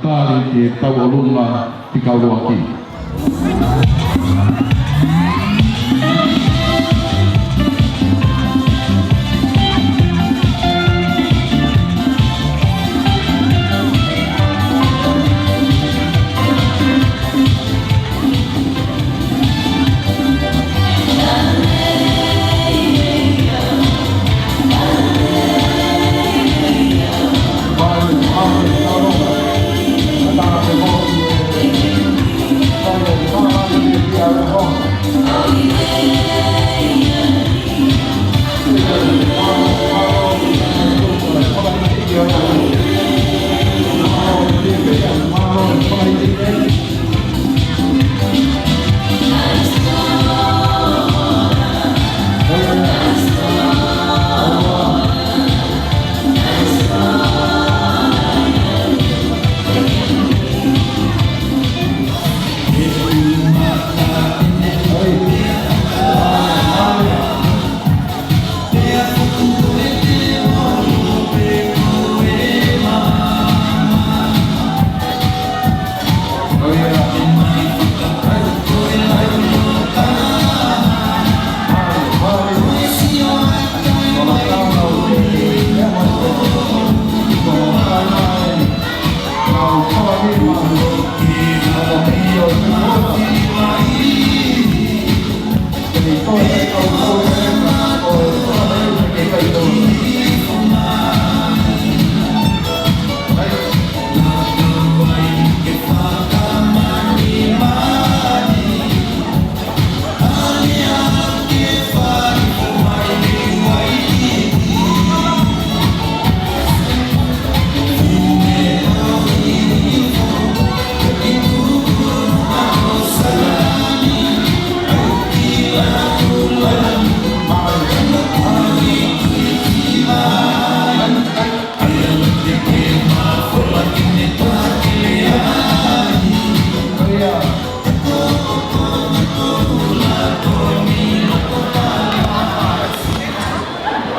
tari ke tau olunga ti kaurua ki.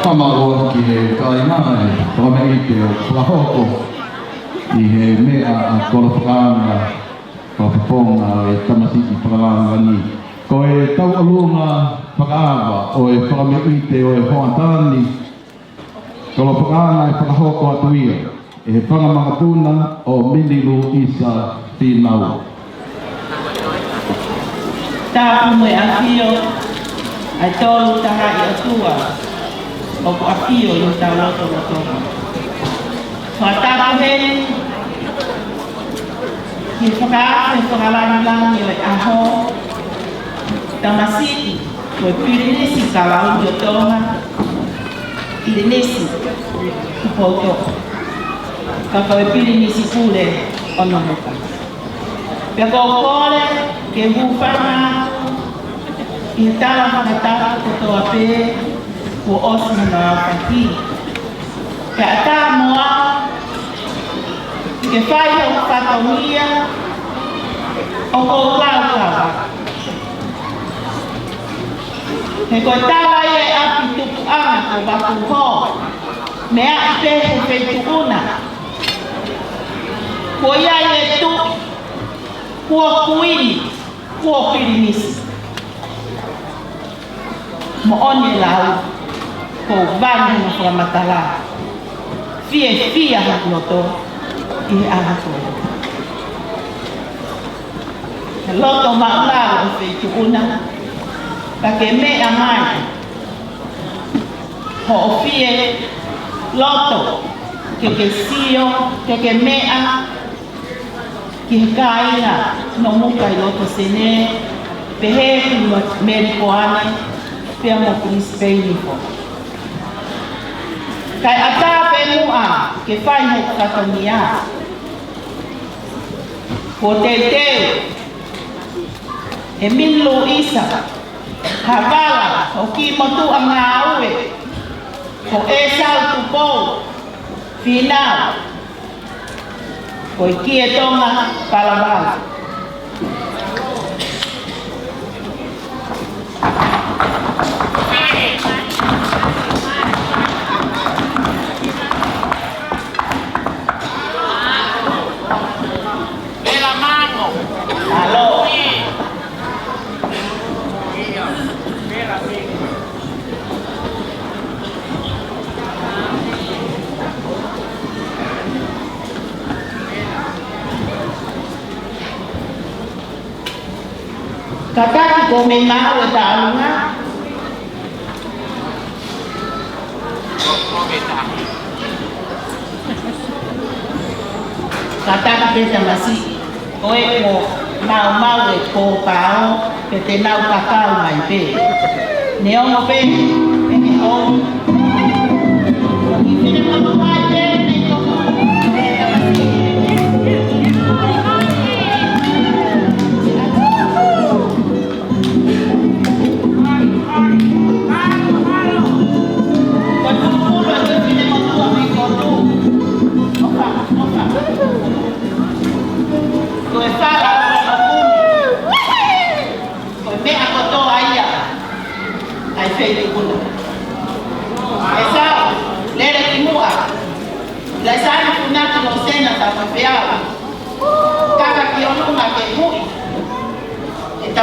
Pamaroa ki he kainai, tome i te o Plahoko i he mea a Kolopanga, Koloponga e tamasi i Plahanga ni. Ko e tau alunga Pakawa o e whakameite o e Hoatani, Kolopanga e Plahoko atuia, e he whangamakatuna o Minilu Isa Tinau. Tā ume akio, ai tolu taha i atua. O ko akio i tā loto loto. Whātako he, ki whakaate whakalangilangi o e aho, tamasiki, ko e pirinesi ka lau i o tonga, i le nesi, ki poto. Ka ko e pirinesi pule o nomuka. Pia ko kore, ke hupanga, i tala whakataka kotoa pē, ko osmo na paki. Ka ata moa, ke whai o whakaunia, o ko kaukawa. He koe tawa e api tupu anga ko waku ho, mea i pehe wheitu una. Ko ia e tu, kua kuini, kua pirinisi. Mo one lau, ko vani na whakamatala. Fia hakuloto, i ahako. Loto maularo o wheitu una, ka ke mea mai. Ho o fie, loto, ke sio, ke mea, ki kaina no muka i loto sene, pehe ki meriko ane, pea mo Brisbane ko. Kai ata pe mua ke whai hei katonia. Ko te e Minlu Isa, Havala, o ki motu a ngā ue, ko e sau tupou, finau, ko i ki e tonga palabala. Alo. Kakak ko may maawa tayo nga. Kakak kita masih kowe mo mau ko pao que nau kakao mai pe. Neo mo pe ni o. Ini mo mai pe ni ko.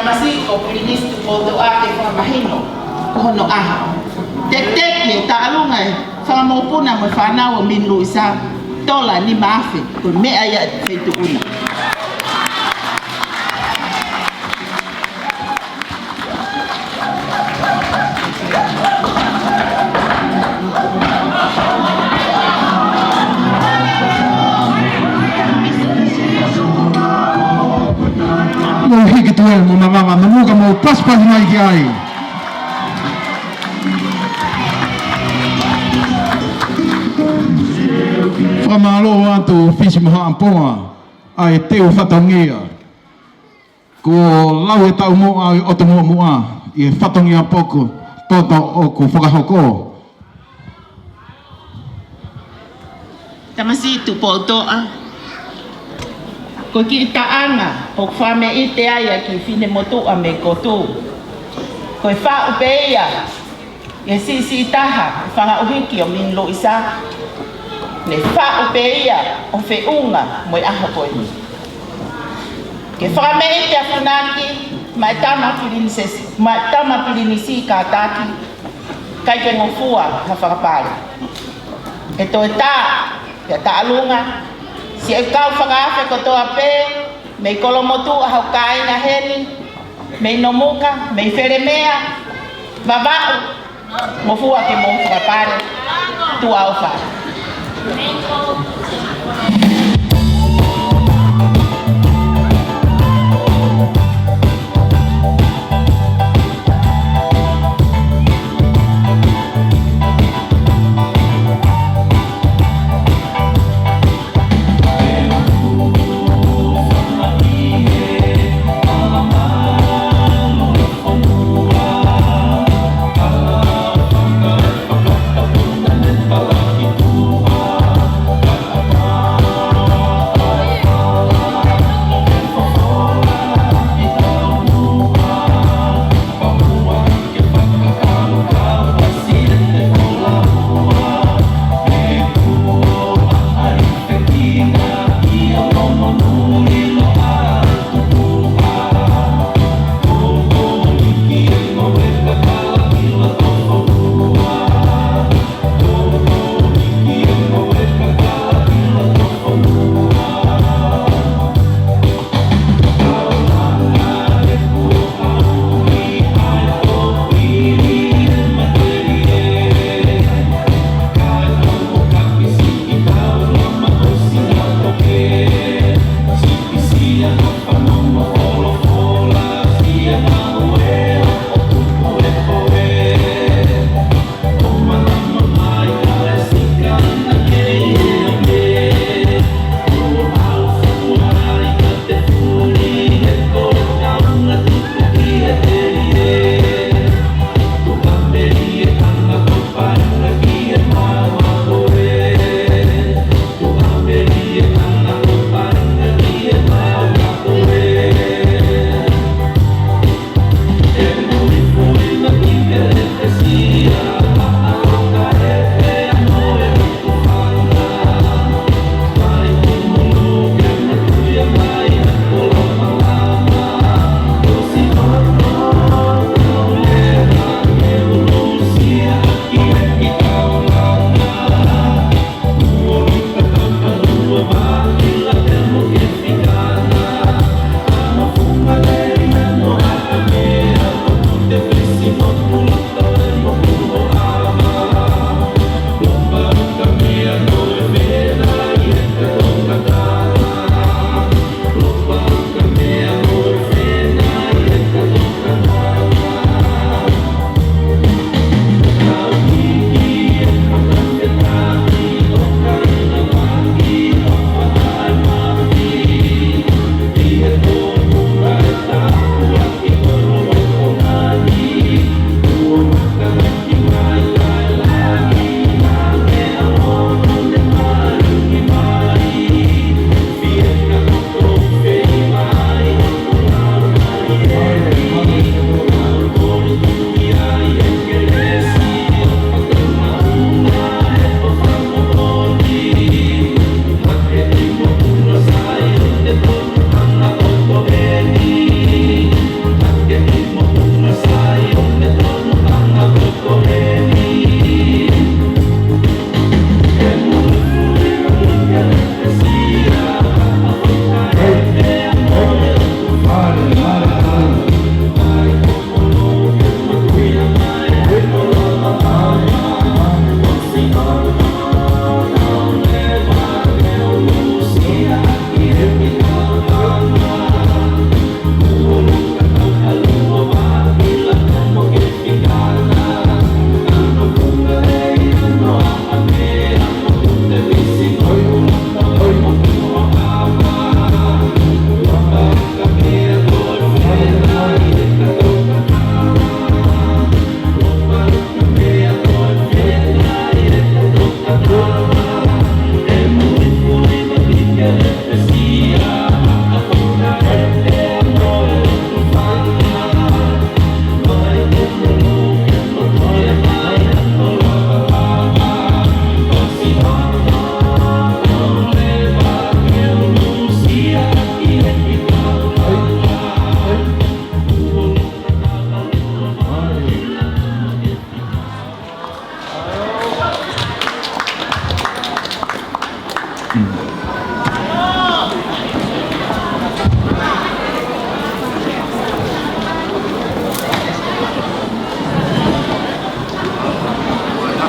Masih oprinis tu bodo ake famahino kono aha tek ye taalungai famo puna mo fana o min luisa tola ni mafe ko me aya feito una Mo hiki tuel mo mama mamuka mo paspas mai kiai. Whamalo atu fisi moha ampoa ai teu whatongia. Ko lau e tau mo ai o te mua i whatongia poko toto o ko whakahoko. Tamasi tu potoa ko ki taanga o fame ite aya ki fine motu a me kotu ko fa upeia e si taha fa uhiki o min loisa ne fa upeia o fe unga mo a ko ni ke fame ite funaki ma tama pilinisi ka taki kai ke ngofua ha fa pale e to ta ya talunga si kau whakawhe ko toa pē, mei kolomotu ahau kāinga heni, mei nomuka, mei wheremea, wawau, mofua ke mo whakapare, tu au whare.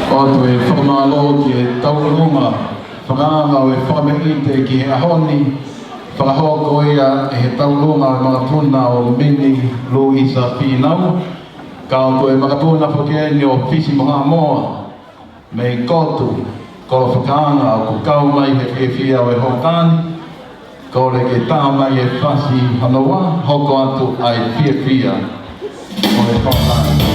O tu e whakamalo ki e taurunga, whakaanga o e whakamehite ki he ahoni, whakahoko ia e he taurunga o mga puna o Mini Luisa Pinau, ka o koe mga puna whakeeni o Fisi Moha Moa, me kotu, ko whakaanga o kukau mai he whiawhia o e hokani, ko le ke tā mai e whasi hanawa, hoko atu ai whiawhia o e hokani.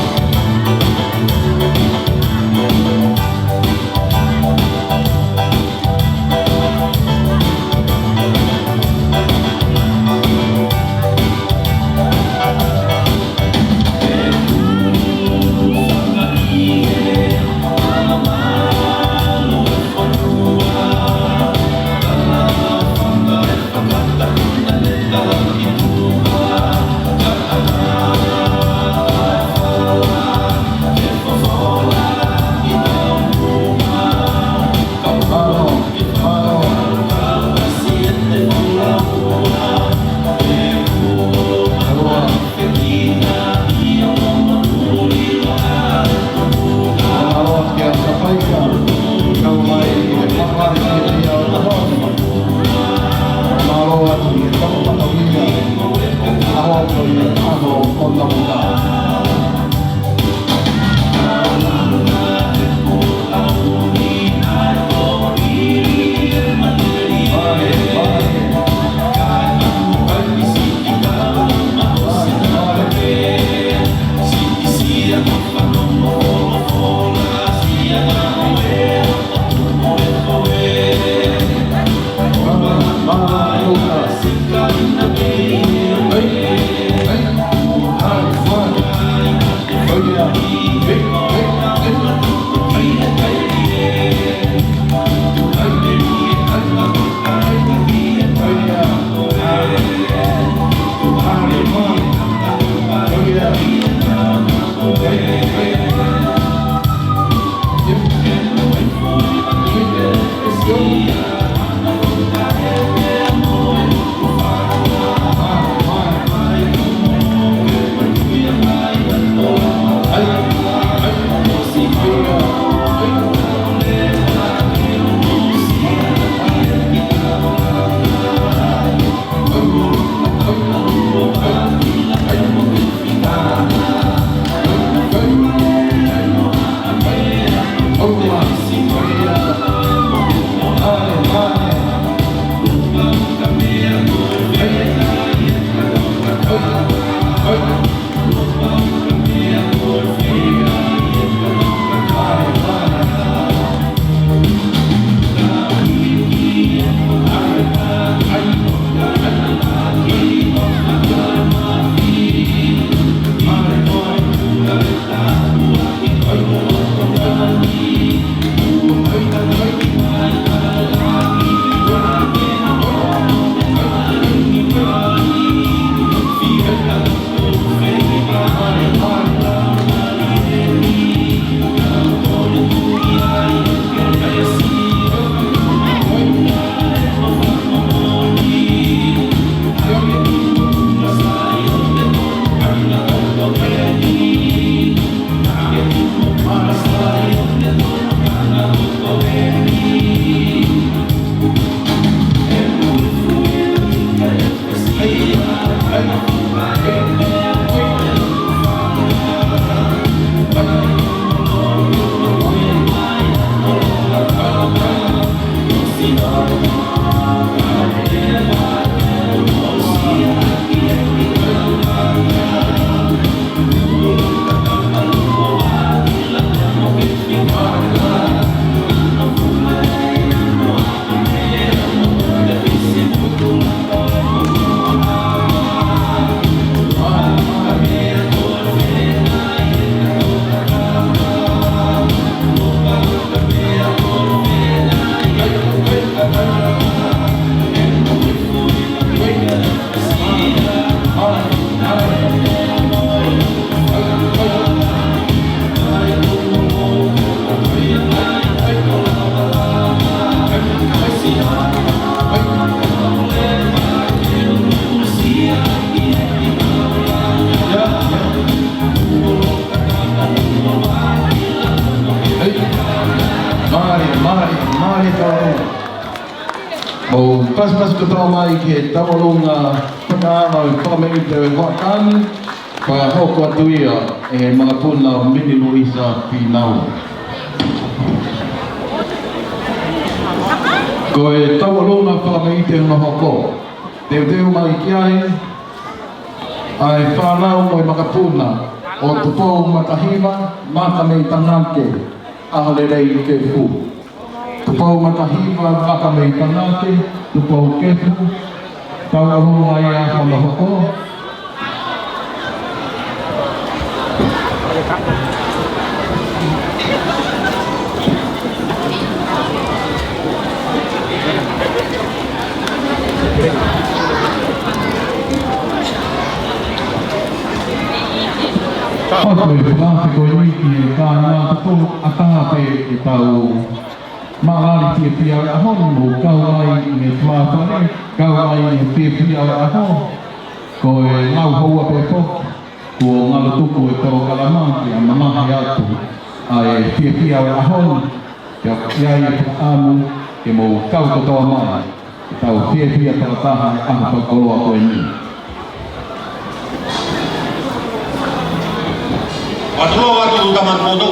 mai ke tawalunga pagana o pamete o wakan pa hoko atuia e mga puna Mini Luisa Pinau. Ko e tawalunga pamete o hoko teu mai kiai ai whanau mo i mga puna o tupou matahima maka mei tanake ahalerei ke fu. Tupou matahiwa maka mei tanake tupou ke fu tau ahunga i a hama hoko. Hoko i pulate ko i wiki e ka ngā tonu atape e tau maari tia pia o ahon mo kau ai i me tuatone, kau ai i tia pia o ahon ko e ngau houa pe pok ko ngalo tuku e tau kalamaki a mamahi atu a e tia pia o ahon te o kiai e amu e mo kau kotoa mai e tau tia pia taha aha pakoloa koe ni. Atua watu taman moto,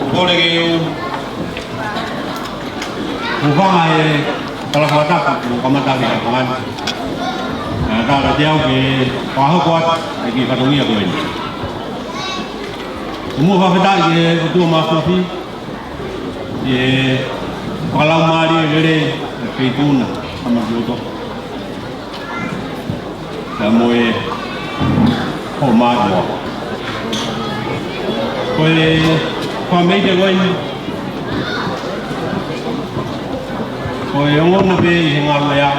boleh ke ufanga e kalau kata kamata kita kaman, kalau dia ke paha kuat lagi katungi aku ini. Semua fakta ke atua masafi, ye kalau mari gede keituna sama jodoh, semua hormat. Koe whamei koe koe ongona pe i he ngaro ea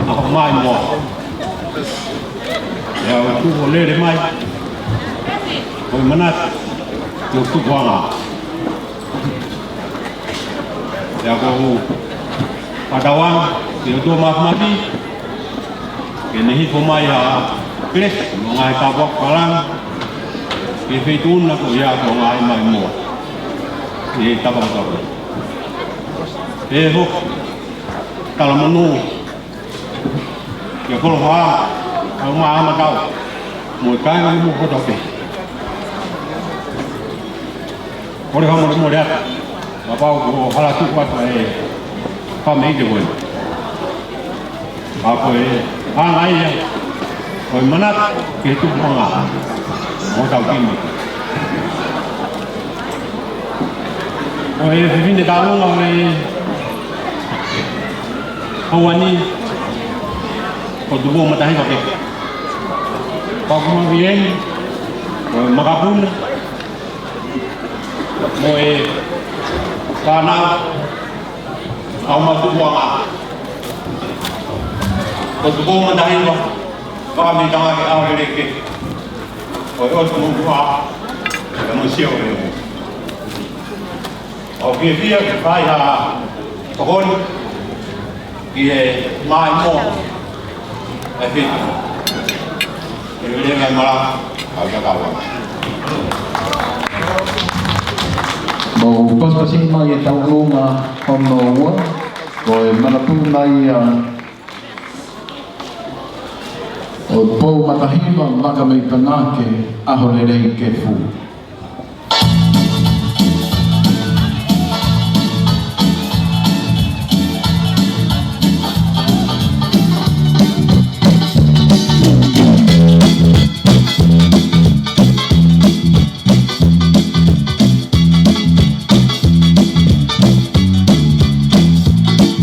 a ho mai moa ea o tuko lere mai koe manat o tuko anga ea ko padawang ke o tua maafmati ke nehi ko mai a kles mga he kapok palang ke feituna ko ia ko ngai mai mo e tapa tapa e ho kala manu ke ko ha au ma ma tau mo kai ngai mo ko tope ore ha mo rea ba pa ko hala tu kwa e pa me de bon a ko e ha ngai ya ko manat ke tu mo nga mo tau kimi o e fin de talo o e hawani o dubo matahi ko ke pa ko bien o magapun mo e kana au ma tu wa o dubo matahi ko pa mi tanga ke au le ke o outro mundo lá, eu não sei o que o que via que vai a corona que é mais bom é feito eu lembro de lá ao jogar Mau pas-pasin mai e tau lunga hono ua ko e manapuna o pou matahiwa maka mei tanake aho lerei ke fu.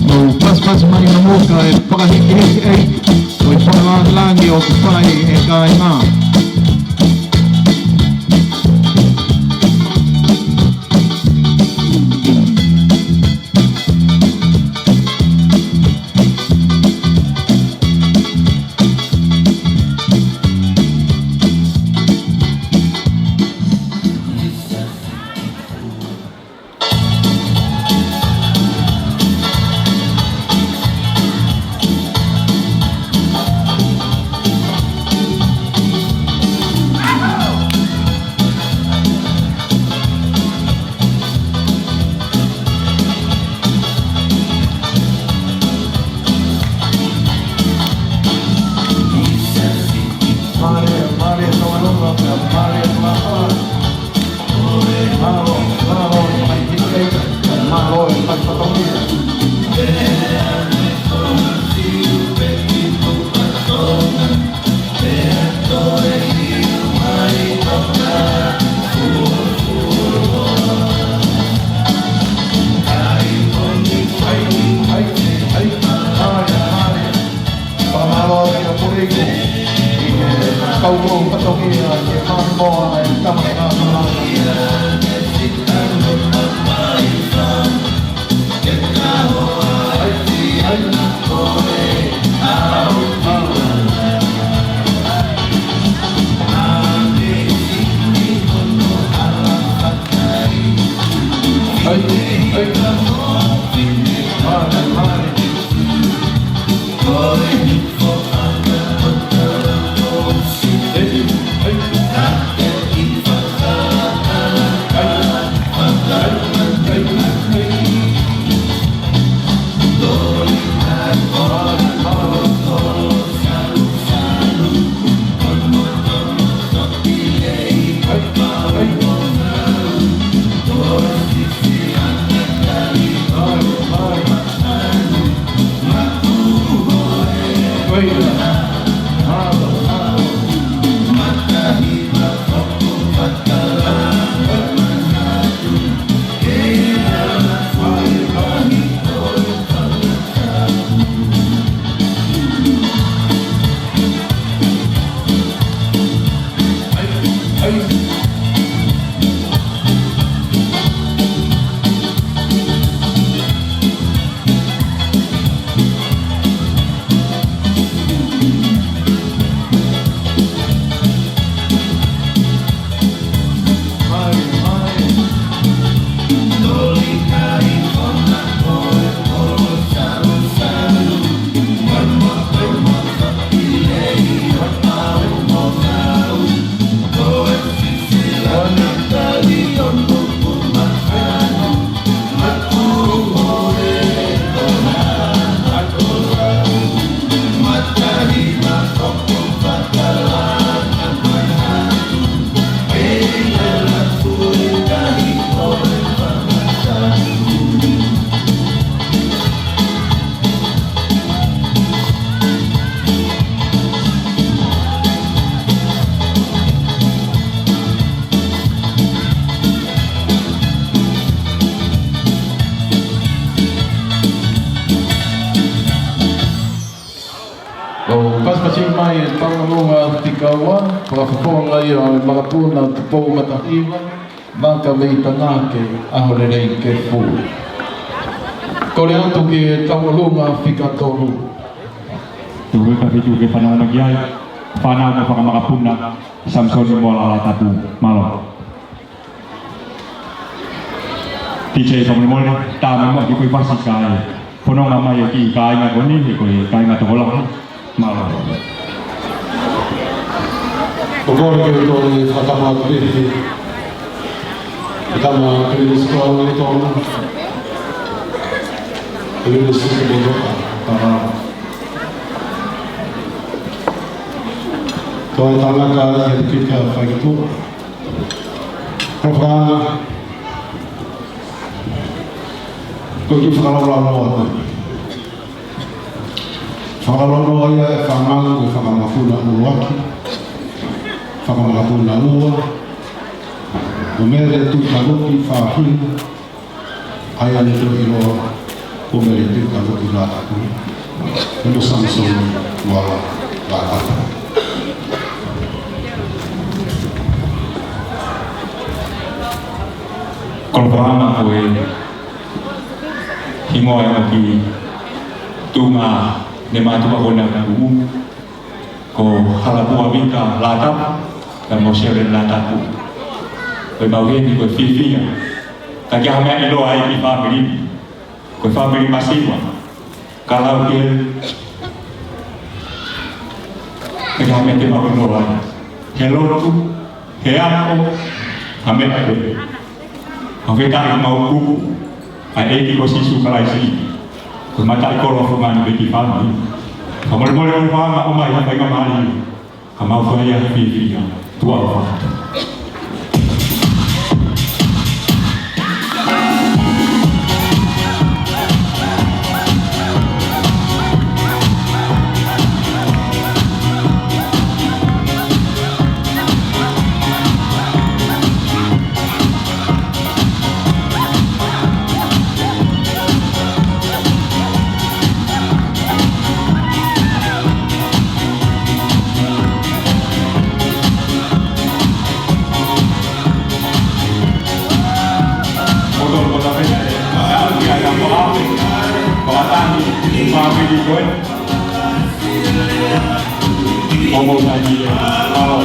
Mau pas-pas mai na muka e pakahiki e o pangalangi o kupai e kai ngā. lo yang puriku. Kau mau ketemu ya, jangan mau yang sama-sama. Paspasin mai pangalunga tikawa, pakaponga iyo ang makapuna po matahiwa, baka may tanake ahorerei ke fu. Koreanto ki pangalunga fikatolu. Tuwe kapitu ke panang magyay, panang mo paka makapuna, Samson mo alatatu malo. DJ pamulmol, tama mo iko'y pasikay. Punong amay ki kaya nga goni, iko'y kaya nga tukolak. Malo. Ogora ke to ni fatama kristi. Fatama kristo ni to. Kristo ke bodo para. To tala ka ya kita fagitu. Profa. Ko ki fakalo Whakalolo ia e whangalu e whakamapuna uruaki, whakamapuna ua, o mere tu kaluki whahina, ai ane tu iroa, o mere tu kaluki rātaku, e no Samson wala rātaka. Kolporama koe himoa e maki tunga ne matua kona kumu ko halapua vika latap dan mo shere latapu ko mawini ko fifia kaki hame ilo ai ki family masiwa kalau dia kaki hame te mawino ai hello tu heako hame ade hame ta mau ku ai ki ko sisu kalai si mata ikolo fungan beki family. Kamu boleh faham umai sampai kemari. Kamu faham fifi tua faham. Momo Saji Lao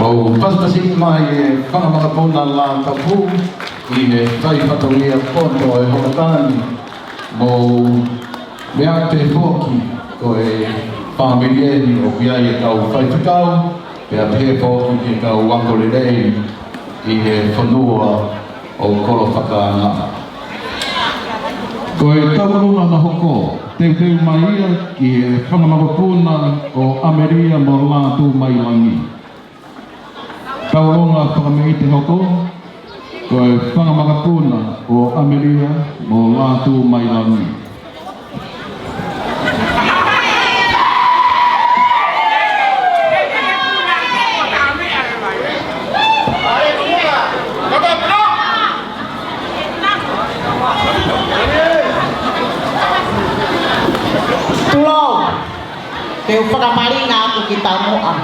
O pasipasing mai e whakamaka la tapu i he tai whatongia poto e Hokatani mo mea te whoki ko e whamirieni o kia i e kau whaitukau pia te whoki ki e kau Wangorirei i he whanua o koro whakaanga. Ko e taurunga na hoko, teu mai ia ki e whangamapapuna o Ameria mo lātu mai langi. Taurunga whakamei te hoko, ko e whangamapapuna o Ameria mo lātu mai langi. Teu whakamaringa aku ki tau moa.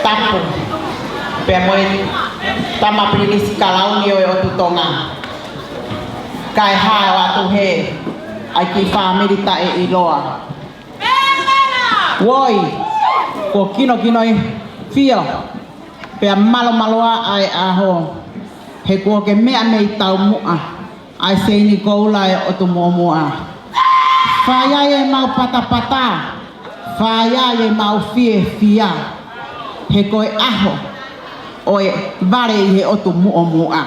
Tapu. pe mo tama pilisi kalau ni o tu tonga kai ha wa tu he ai ki family ta e iloa woi ko kino fio pe malo maloa ai aho he ko ke mea me tau mua ai se ni ko la o tu mua faya ye mau pata faya ye mau fia he ko aho oi vare he o tu mua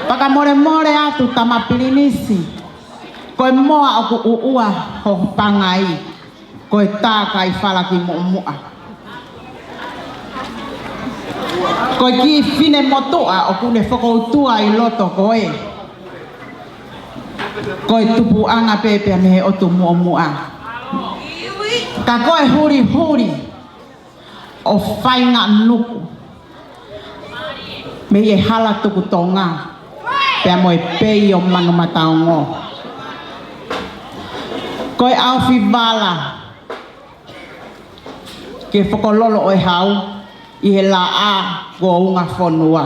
paka more atu tama pilinisi ko moa o ku ua ho pangai ko ta kai fala ki mua ko ki fine motoa o ku ne foko tua i loto koe ko tupu anga pepe me o tu mua ka koe huri o fainga nuku me ye hala tuku tonga pe moe pei o manu mataongo koe au fi vala ke fokololo o hau i he la a ko unga fonua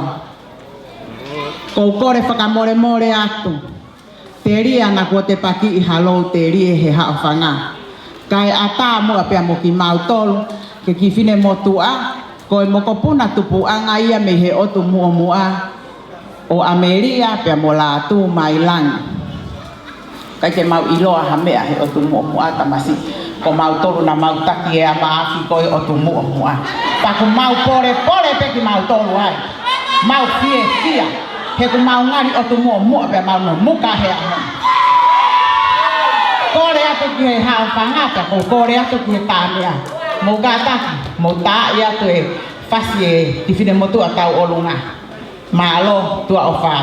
ko kore whakamore atu te ria na ko te paki i halo te rie he haofanga kai ata mua pe mo ki mautolo ke ki fine motua ko mo ko puna tupu anga ia me he o tu mua o Ameria pe mo la tu mai lang kai ke mau iloa ha mea he o tu mua tamasi ko mau tolu na mau taki e ama afi ko o tu mua pa ko mau pore pe ki mau tolu ai mau fia he ko mau ngari o tu mua pe mau no muka he ana kore atu ki he ha fanga pa ko kore atu ki ta mea mo gata mo ta ya tu e fasie ti fine motu atau olunga malo tua ofa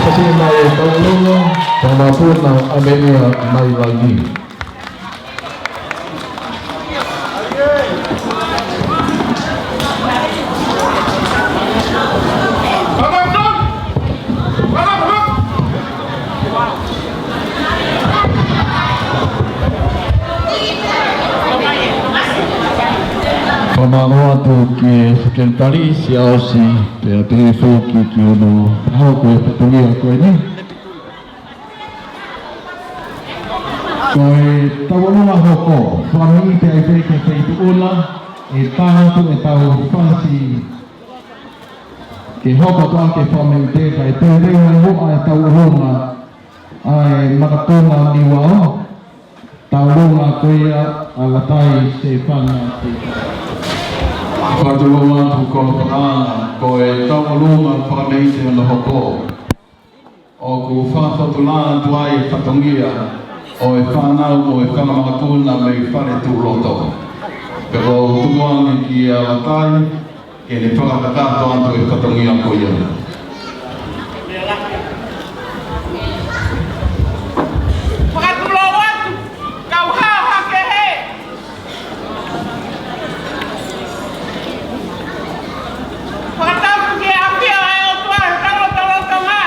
pasipasi mai taulunga pamapuna amenia mai lagi. Pamaloa tu ki sekretari siausi pe foki ki ono hau ko petungi ko ni. Koe tawalunga hoko, whangi te ai peke te i ula, e tātu e tau whansi ke hoko toa ke whamei te kai te rewa hoa e tawalunga ai makatona ni wao, tawalunga koea a latai se whanga te whatuloa tu ko whananga, koe tawalunga whamei te ana hoko. O ku whawhatulana tu ai whatongia, o e whanau o e whangamakuna me i whare tūroto. Pero tukuangi ki a latai, e ne whakakakato anto e whatongia ko ia. Whakatuloa atu, kau haha ke he. Whakatauku ke awhia e o tua e taloto ngā.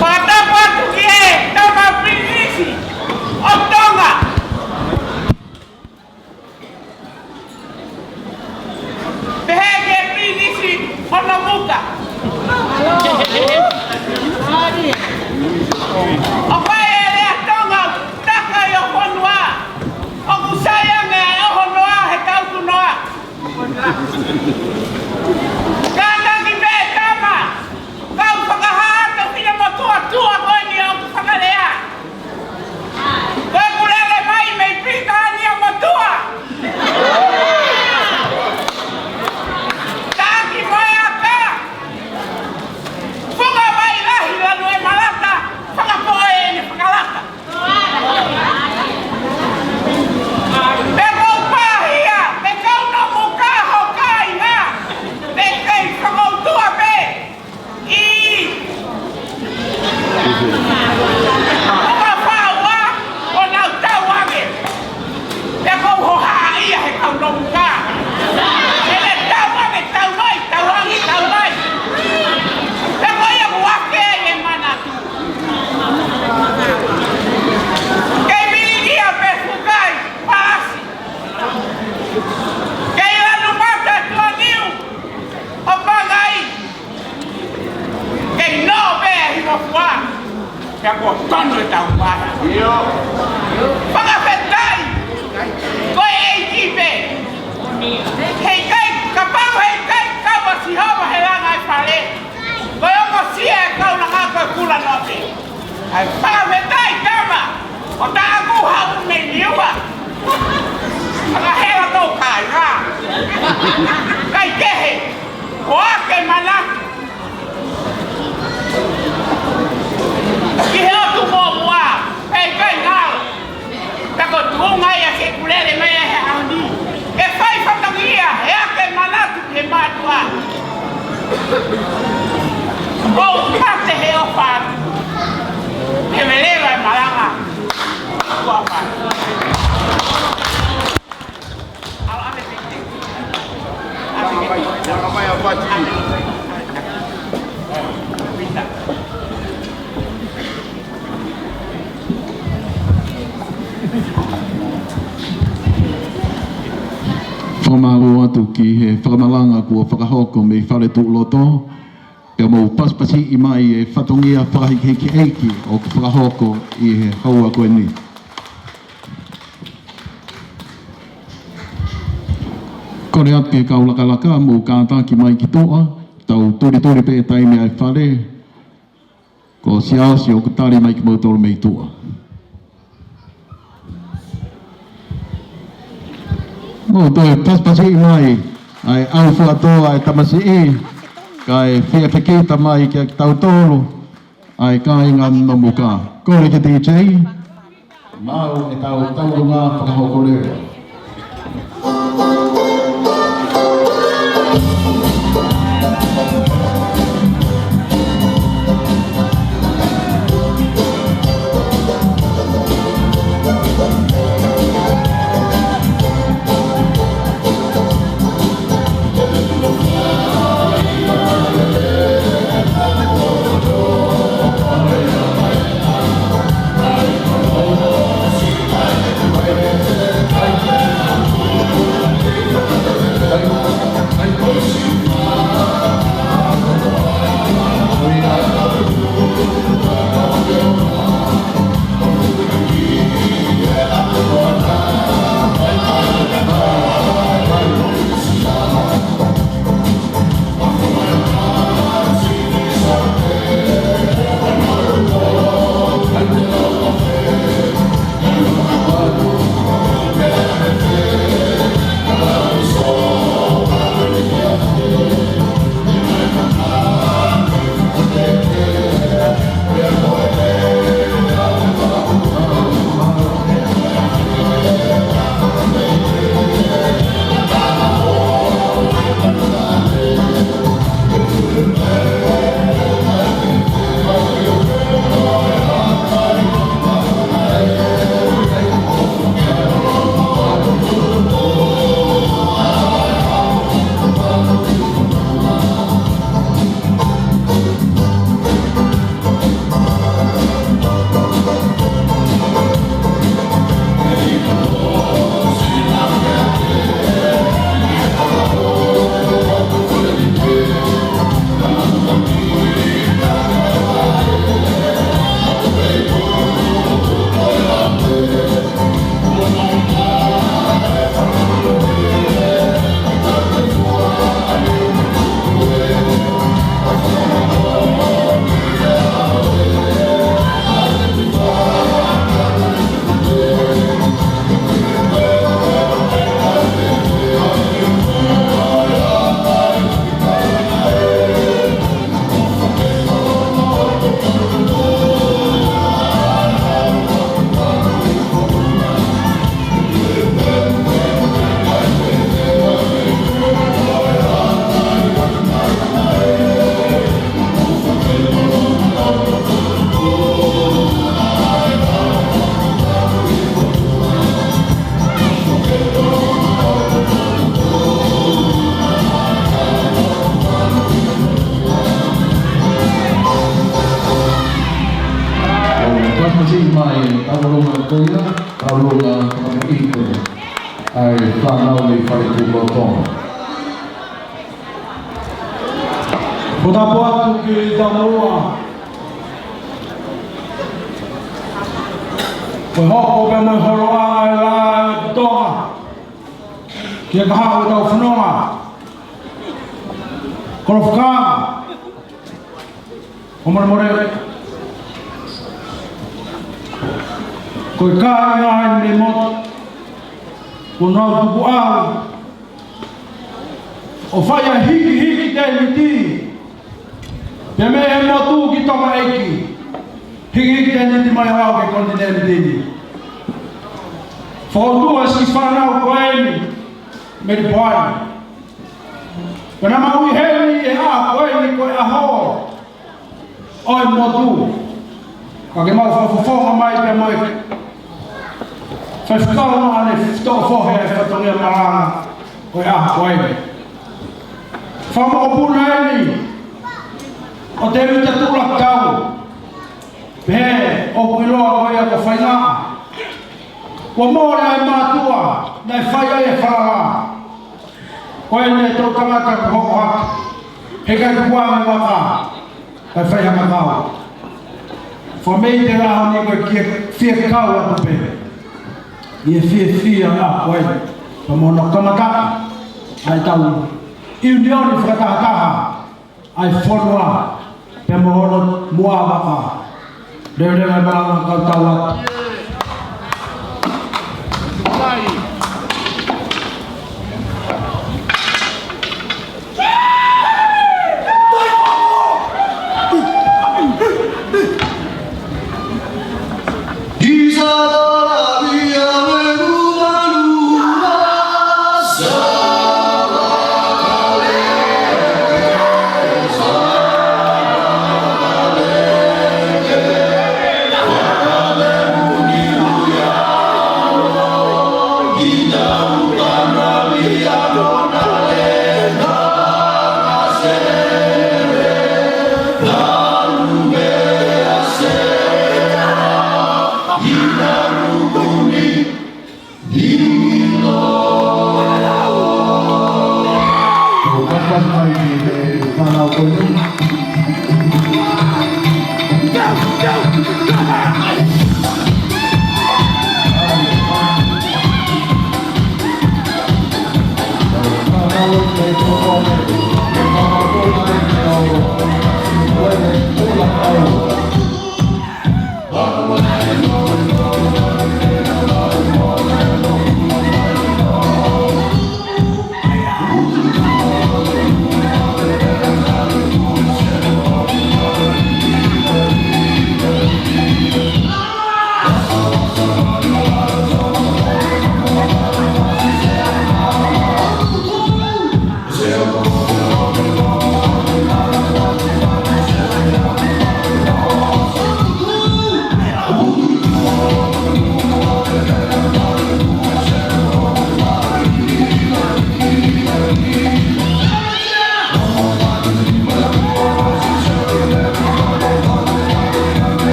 Whakatauku atu ki e tama prinisi o tonga. Pehe ke prinisi o namuka. O whae e rea tonga taka i o honua. O kusaya me o honua he tautu noa. Kātangi me tama. Kau whakahata whina matua tua koe ni au whakarea. Koe kurele mai me pika ni a matua. Tāki mai a ka. Whunga mai lahi lanu e malata. Whakapoe e ni whakalata. Me kau pāhia, me kau no muka ho kai ngā. Me kei whakautua pe. I. Whunga whaua o nau tau ake. Me kau ho haa ia he kau no muka. Me le tau ake, tau mai, tau angi, tau mai. Me kau ia muake e manatu. Kei milikia pe fukai, paasi. Kei lanu mata tua niu, o pangai. Kei no pe himo fua. Kei kua tono e tau paha. Whakawhetai, koe ei kipe. Hei kai, ka pau hei kai, kau a si hawa he langa e whare. Koe ongo sia e kau na ngā koe kula note. Ai whakawhetai kama, o ta aku hau me niua. Aka hera tau kai ngā. Kai kehe, o ake manaki. Ki he otu mō mua, hei kai ngāla. Tako tuunga ia ke kulele mai e he hauni. E whai whatangia, he ake manatu he mātua. O kate he o whātu. He melewa e maranga. Kua whātu. Ao ame pete. Ame pete. Pita. Whamalo atu ki he whakamalanga kua whakahoko me whare tūloto. E mō paspasi i mai e whatongia whakahiki eiki o ku whakahoko i he haua koe ni. Kore atu e kaulakalaka mō kātaki mai ki toa, tau tori pe taime ai whare, ko siasi o kutari mai ki mautoro mei toa. Mō toi paspasi i mai, ai au whatoa e tamasi i, kai whiawhikita mai ki a tau tōru, ai kai ngā nomuka. Kore ki DJ, mau e tau taurunga whakahoko lea. mai taulunga kuia, taulunga kamaite, ai whanau ni whare kulotonga. Ko tapu atu ki Taurua. Ko hoko pe moi horoa e la tonga. Kia ka hao i tau whanonga. Kono whakanga. O more. Ko i kāi ngāi ni mot. Ko nau tuku au. O whaia hiki te miti. Pia me e motu ki toka eiki. Hiki te niti mai hao ke kontinenti tini. Whautua si whanau ko eni. Me di poani. Pena maui heli e a ko eni ko e aho. Oi motu. Ka ke mau whawhawhonga mai pia moi. Whawhikau no ane whitoa whohe e whatongia maranga. Ko e a ko eni. Whamopuna eni. O te rita tula kau. Pe, o kuiloa koe a ko whainga. Ko mōre ai mātua, nei whaia e whara. Koe ne tau tangata ko hoko haki. He kai kua me waka. Kai whaiha makau. Whamei te raho ni koe kia whia kau atu pe. Ia whia ngā koe. Pa mono kamataka. Ai tau. Iu nioni whakataha. Ai whanua. Pe mohono mua waka. Reo mai maranga kau tau atu.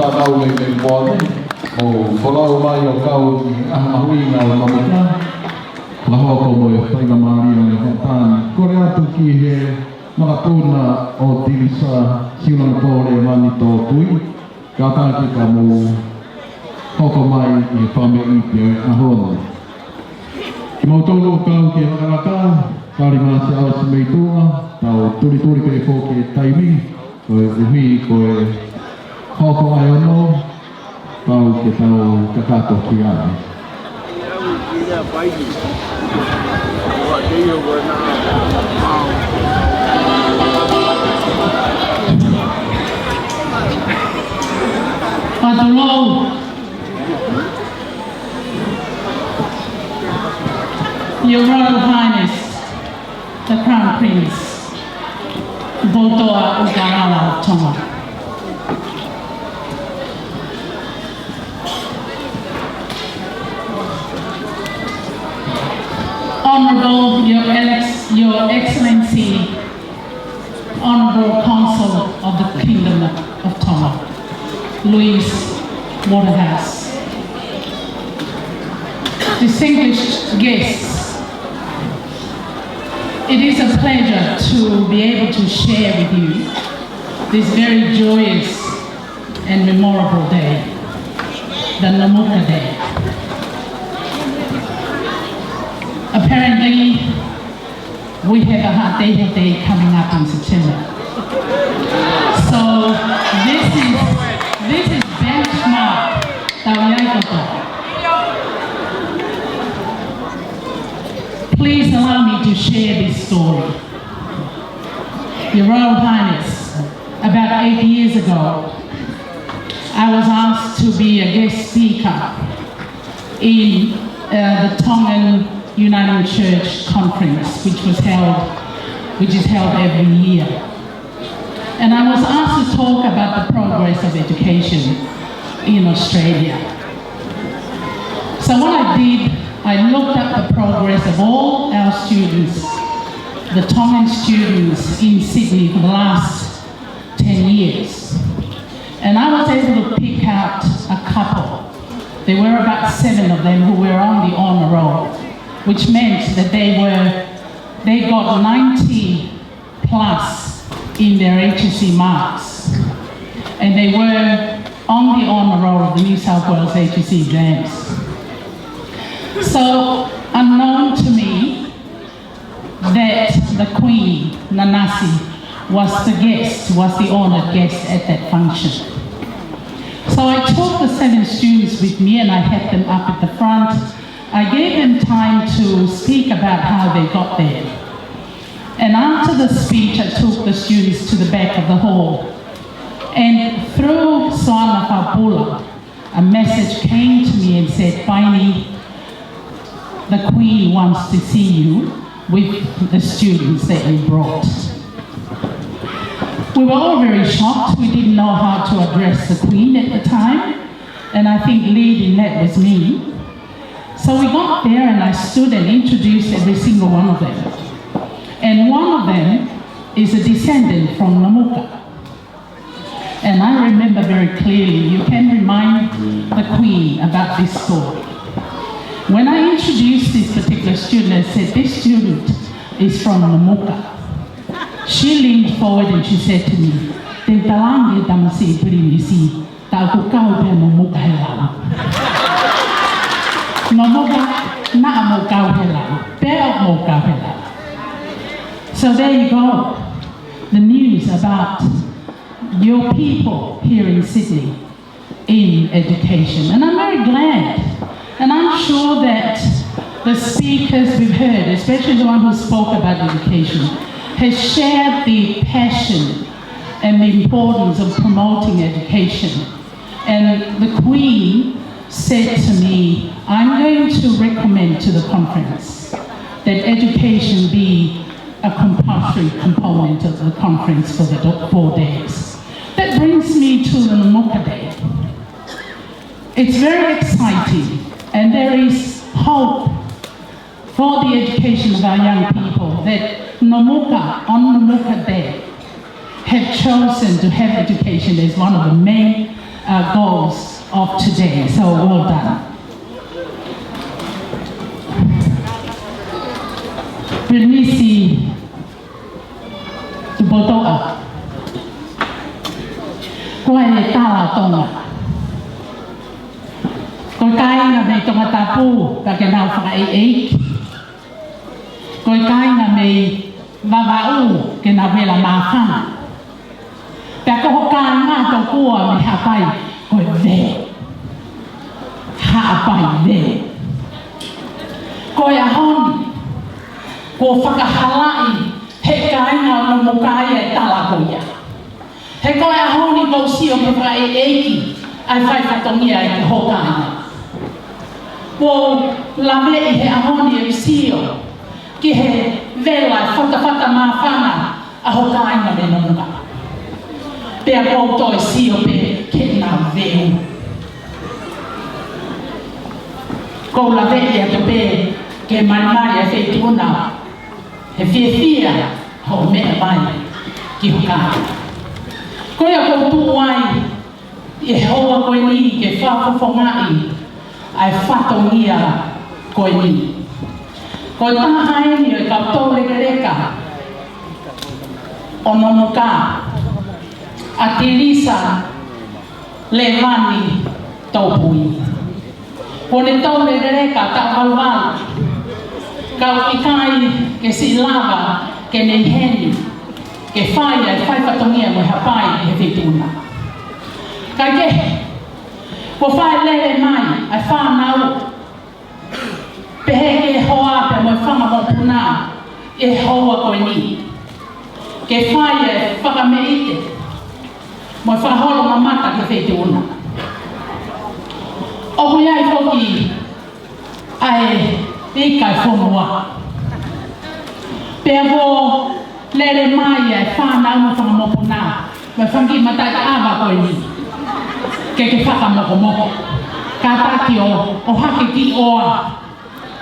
whānau le moane, o whalau mai o kau i ahahui ngā o mamuka. Lahoa ko mo e whainga maari o e hōtāni. Kore atu ki he makapuna o tirisa siulanga pōre mani tō tui. Ka tāki ka mo hoko mai i whame i te o e ahona. Ki mau tōru o kau ki hakaraka, kāri māsi awa si mei tūa, tau turi ko e fōke e taimi, ko e uhi, ko e hoko ai ono, tau ke tau kakato ki ai. Patulou, Your Royal Highness, the Crown Prince, Botoa Ugarawa Tonga. Honorable Your Excellency, Honorable Consul of the Kingdom of Tonga, Louise Waterhouse. Distinguished guests, it is a pleasure to be able to share with you this very joyous and memorable day, the Namuka Day. Apparently, we have a Hatehe Day coming up in September. So this is benchmark Tawiaikoto. Please allow me to share this story. Your Royal Highness, about 8 years ago, I was asked to be a guest speaker in the Tongan Uniting Church Conference, which is held every year. And I was asked to talk about the progress of education in Australia. So what I did, I looked at the progress of all our students, the Tongan students in Sydney for the last 10 years. And I was able to pick out a couple. There were about 7 of them who were on the honour roll, which meant that they got 90 plus in their HSC marks. And they were on the honour roll of the New South Wales HSC exams. So, unknown to me that the Queen, Nanasi, was the honoured guest at that function. So I took the 7 students with me and I had them up at the front. I gave them time to speak about how they got there. And after the speech, I took the students to the back of the hall. And through Suana Fabula, a message came to me and said, Paini, the Queen wants to see you with the students that you brought. We were all very shocked. We didn't know how to address the Queen at the time. And I think leading that was me. So we got there and I stood and introduced every single one of them. And one of them is a descendant from Namuka. And I remember very clearly, you can remind the Queen about this story. When I introduced this particular student, I said, this student is from Namuka. She leaned forward and she said to me, "Te talangi tamasi pirinisi, ta kukau pe Namuka hela." Namuka na amukau hela, pe amukau hela. So there you go, the news about your people here in Sydney in education. And I'm very glad. And I'm sure that the speakers we've heard, especially the one who spoke about education, has shared the passion and the importance of promoting education. And the Queen said to me, I'm going to recommend to the conference that education be a compulsory component of the conference for the 4 days. That brings me to the Namuka Day. It's very exciting. And there is hope for the education of our young people that Namuka, on Namuka Day, have chosen to have education as one of the main goals of today. So well done. Permisi tu botoa. Ko ai tala tonga. Ko kai na me tonga tapu ka ke na fa ai. Ko kai na me vavau ke na vela mafana. Ta ko kai na to kua me hapai ko ve. Hapai ve. Ko ya honi ko whakahalai he kāinga no mo kāia e talakoia. He koe a honi mo sio me whae eiki ai whai whatongia e te hokāinga. Ko lawe i he a honi e sio ki he vela e whakawhaka mawhana a hokāinga me nonga. Pea kouto e sio pe ke nā veu. Ko lawe i a te pe ke marimari a whetuna he whiawhia ho mea mai ki hokāinga. Koe a koutu ai e hoa koe ni ke whakawhangai ai whatongia koe ni. Koe tahai ni e kautau reka o nonoka a te Lisa Levani taupui. Kone tau reka ta walwala kau ikai ke si lava ke nei heni ke whai ai whai whatongia mo hapai he whituna. Kai ke, ko whai lere mai ai whanau pehe ke hoa pe mo whanga mo puna e hoa koe ni. Ke whai ai whakameite mo whaholo mamata ke whituna. Oho iai whoki ai i kai whonua. Pea wo lere mai e whanau mo whangamopuna. Me whangi matai awa koe ni. Ke whakamoko. Ka taki o hake ki oa.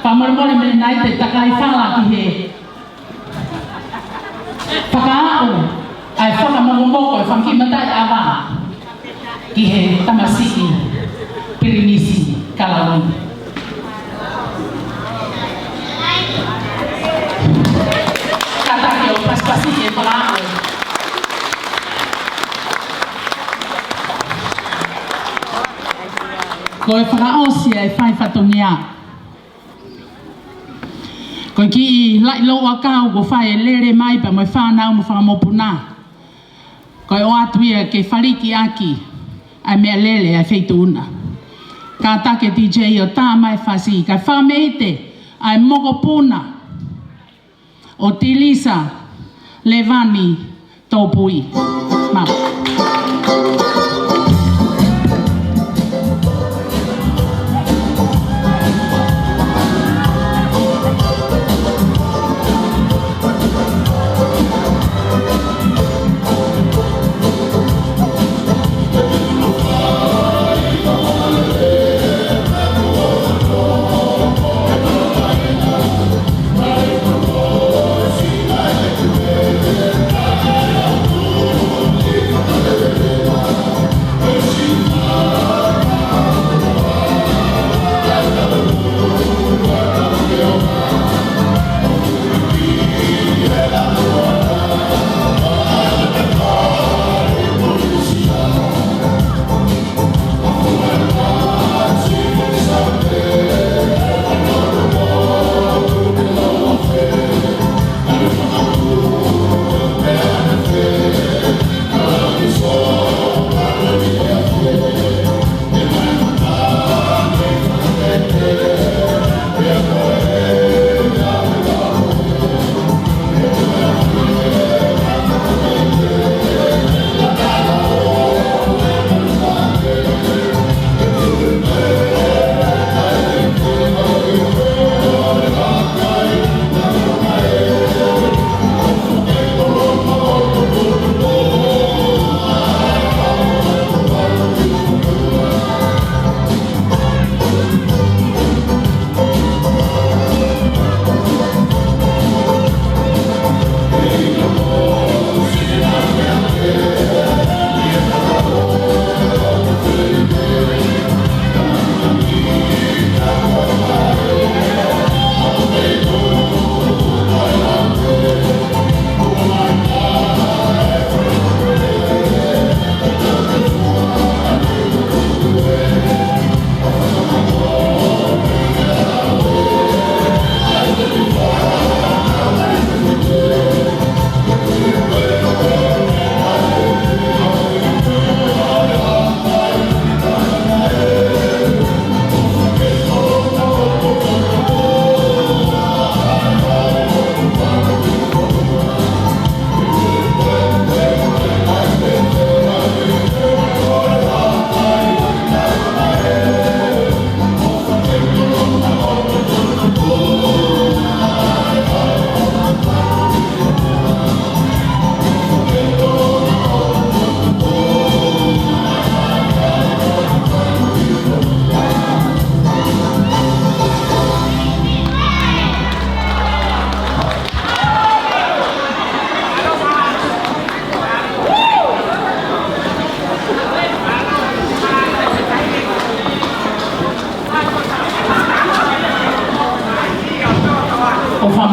Whamorimori me nai te takai whala ki he. Whakaau ai whakamoko e whangi matai awa. Ki he tamasiki pirinisi kalawini. Pasipasi e bravo. Koe whakaosia e whai whatongia. Koe ki i lai loa kau ko whai e lere mai pa moi whanau mo whakamopuna. Koe o atuia ke whariki aki ai mea lele ai wheituna. Ka take DJ o tā mai whasi. Kai whameite ai mokopuna o te Lisa Levani taupui. Mama.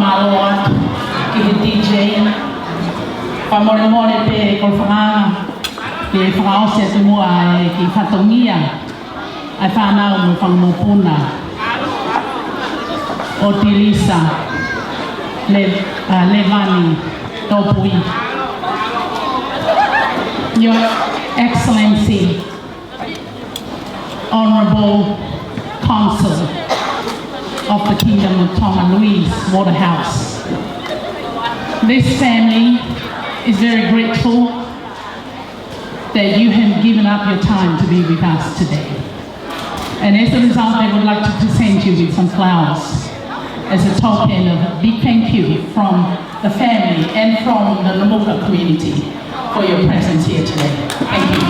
whamaloa ki he DJ. Whamore te kolwhanga ke whakaose te mua e ki whatongia ai whanau mo whangamopuna o Tirisa Levani Topui. Your Excellency, Honourable Consul of the Kingdom of Tonga, Louise Waterhouse. This family is very grateful that you have given up your time to be with us today. And as a result, they would like to present you with some flowers as a token of a big thank you from the family and from the Namuka community for your presence here today. Thank you.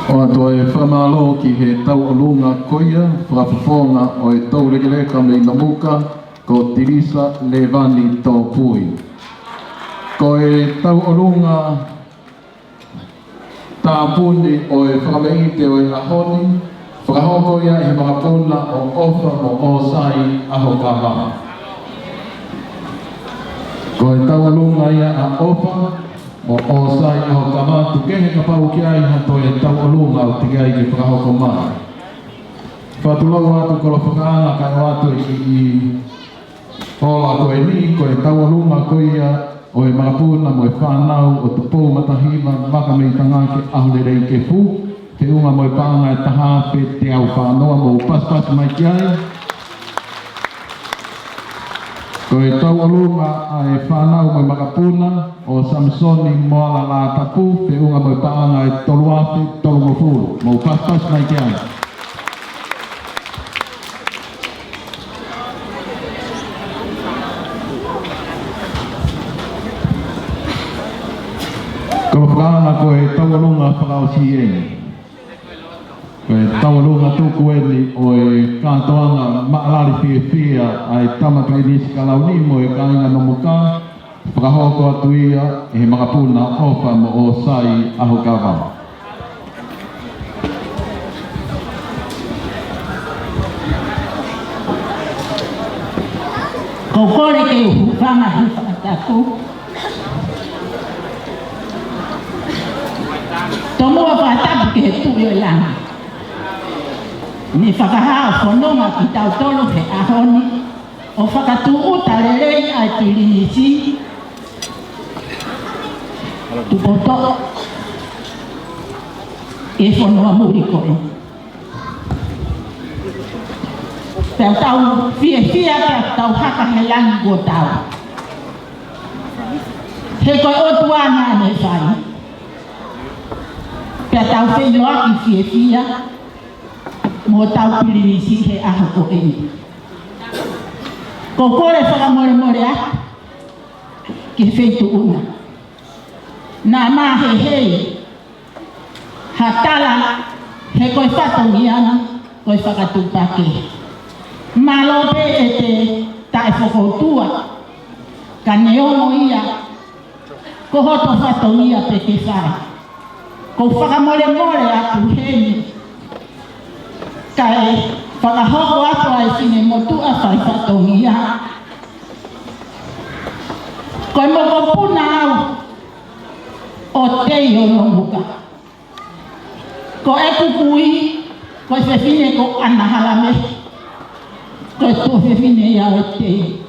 O atua e whamalo ki he tau alunga koia, whakawhawhonga o e tau regereka me Namuka, ko Tirisa Levani Topui. Ko e tau alunga tāpuni o e whakameite o e ahoni, whakahoko ia e makapuna o ofa mo o sai aho kaha. Ko e tau alunga ia a ofa, mo o sai aho kaha, tukehe ka pau ki ai hato e tau alunga o tike ai ki whakahoko mai. Whatulau atu kolo whakaanga kai watu i hola ko e ni, ko e tau alunga ko ia o e marapuna mo e whanau o te pō matahiwa waka mei tanga ke ahurerei ke fu, te unga mo e pānga e taha pe te au whanoa mo paspas mai ki ai. Ko e tau alunga a e whanau mo e marapuna o Samsoni mo ala la tapu, te unga mo e pānga e tolu api, tolu mo furu, mo paspas mai ki ai. Ko whakaanga ko e taualunga whakaosi e. Ko e taualunga tuku e ni o e kātoanga maalari whia ai tamaka i nisi kalauni mo e kāinga no muka, whakahoko atu ia e he makapuna ofa mo o sai aho kawa. Ko kore ke uhupanga hi whakataku. Tomua whatapu ke he tui o langa. Ni whakahao whanonga ki tau tolo he ahoni. O whakatu uta rerei ai Tirinisi. Tupoto. E whanua muri koe. Pēo tau fia tau haka he langi ko tau. He koe otu ana ne whai. Pea tau whenua ki fia mo tau Tirinisi he aho ko eni. Ko kore whakamore a ki whentu una. Nā mā hei ha tala he koe whatongi ana koe whakatupake. Malope e te tae whakoutua ka neongo ia ko hoto whatongi a pe ke whai. Ko whakamore atu hei, ka e whakahoko atu ai sine motu a whai whatongia. Ko e moko puna au o tei o Namuka. Ko e kukui, ko e whewhine ko anahalame, ko e tō whewhine ia o tei.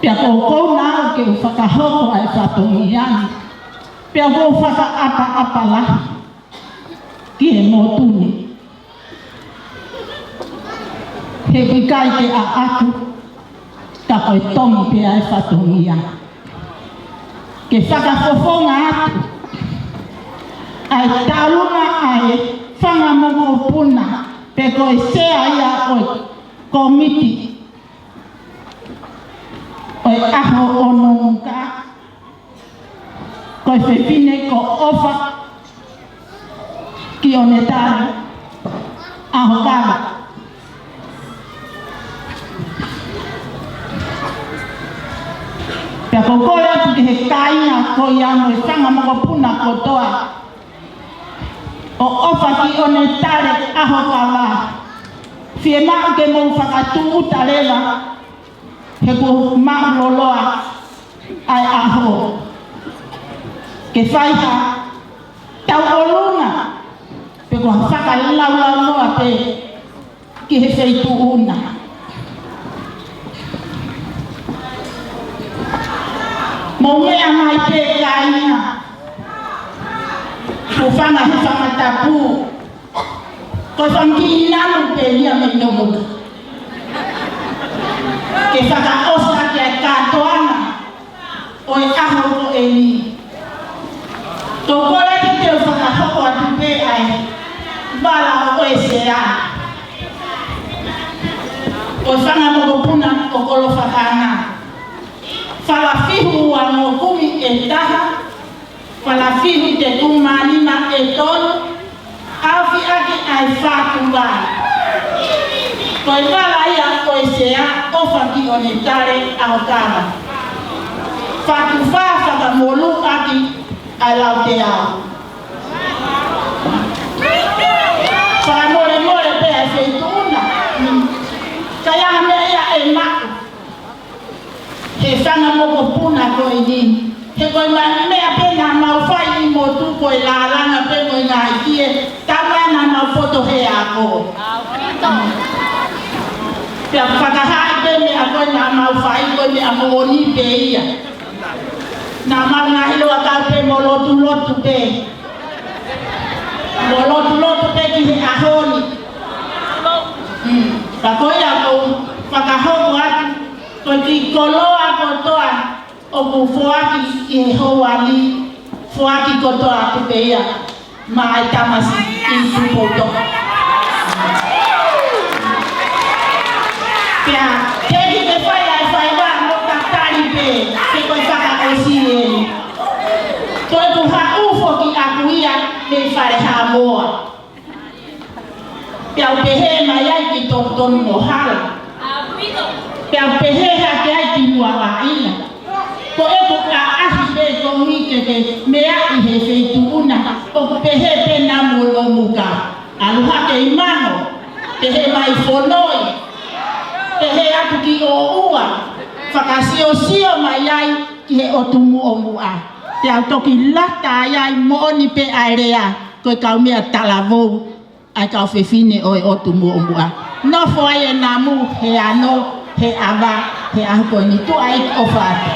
Pea ko kou nāu ke u whakahoko ai whatongia. Pea ko whaka la ki e motuni. He pikai te a atu, ta koe tongi pe ai whatongia. Ke whakawhawhonga atu, ai taurunga ai whangamoko puna, pe koe sea ia koe komiti, koe aho o Namuka, koe whewhine ko ofa ki o netari aho kawa. Pea ko kore atu ki he kāinga ko ia mo e whangamoko puna ko toa o ofa ki one tare aho kala. Fie maa ke mo whakatu tarewa, he ko maa loloa ai aho. Ke whaiha, tau oluna, pe ko whakalau noa pe ki he wheitu una. Mo mea mai pe kaina, ko whanga he whangatapu, ko whangi nanu pe lia me nomuka. Ke whakaosa ke katoana, o e aho ko e ni. Tō kore ki te whakahoko atu pe ai, wala o e sea. O whanga moko puna o kolo whakana. Whalafihu wa no kumi e taha, whalafihu te kumanima e tonu, awhi aki ai whātu wai. Koe wala ia o e sea, o whaki o ne tare au kāma. Whātu whakamolu aki, ai lau te au. Whakamore pe ai whaituna. Kaya mea ia e maku. He whanga moko puna koe ni. He koe mea pe ngā mau whai i motu koe lāranga pe koe ngā ikie. Tawa ngā mau whoto he a ko. Pea whakahai pe mea koe ngā mau whai koe mea mooni pe ia. Nā marunga hiloa kau pe mo lotu pe. Mo lotu pe ki he ahoni. Pa koe a kou whakahoko atu. Koe ki koloa kotoa o ku whoaki ki he houali. Whoaki kotoa atu pe ia. Mai tamasi i tupoto. Pea, keki te whai ai whai wā mo tatari pe. Ke koe whakaosi e. Koe ku ufo ki aku ia me whare ha moa. Pea upehe mai ai ki tonu no hala. Pea upehe ha ke ai ki mua a ina. Ko e ku ka ahi pe tongi ke mea i he wheitu una. O upehe pe na mulo muka. Aluha ke imano. Pehe mai whonoi. Pehe aku ki o ua. Whakasio mai ai ki he otumu o mua. Te au toki lata ai mooni pe airea koe kau mea talavou ai kau whewhine o e otumu o mua. Nofo ai e namu he ano, he awa, he ahu koe ni tu ai o whātu.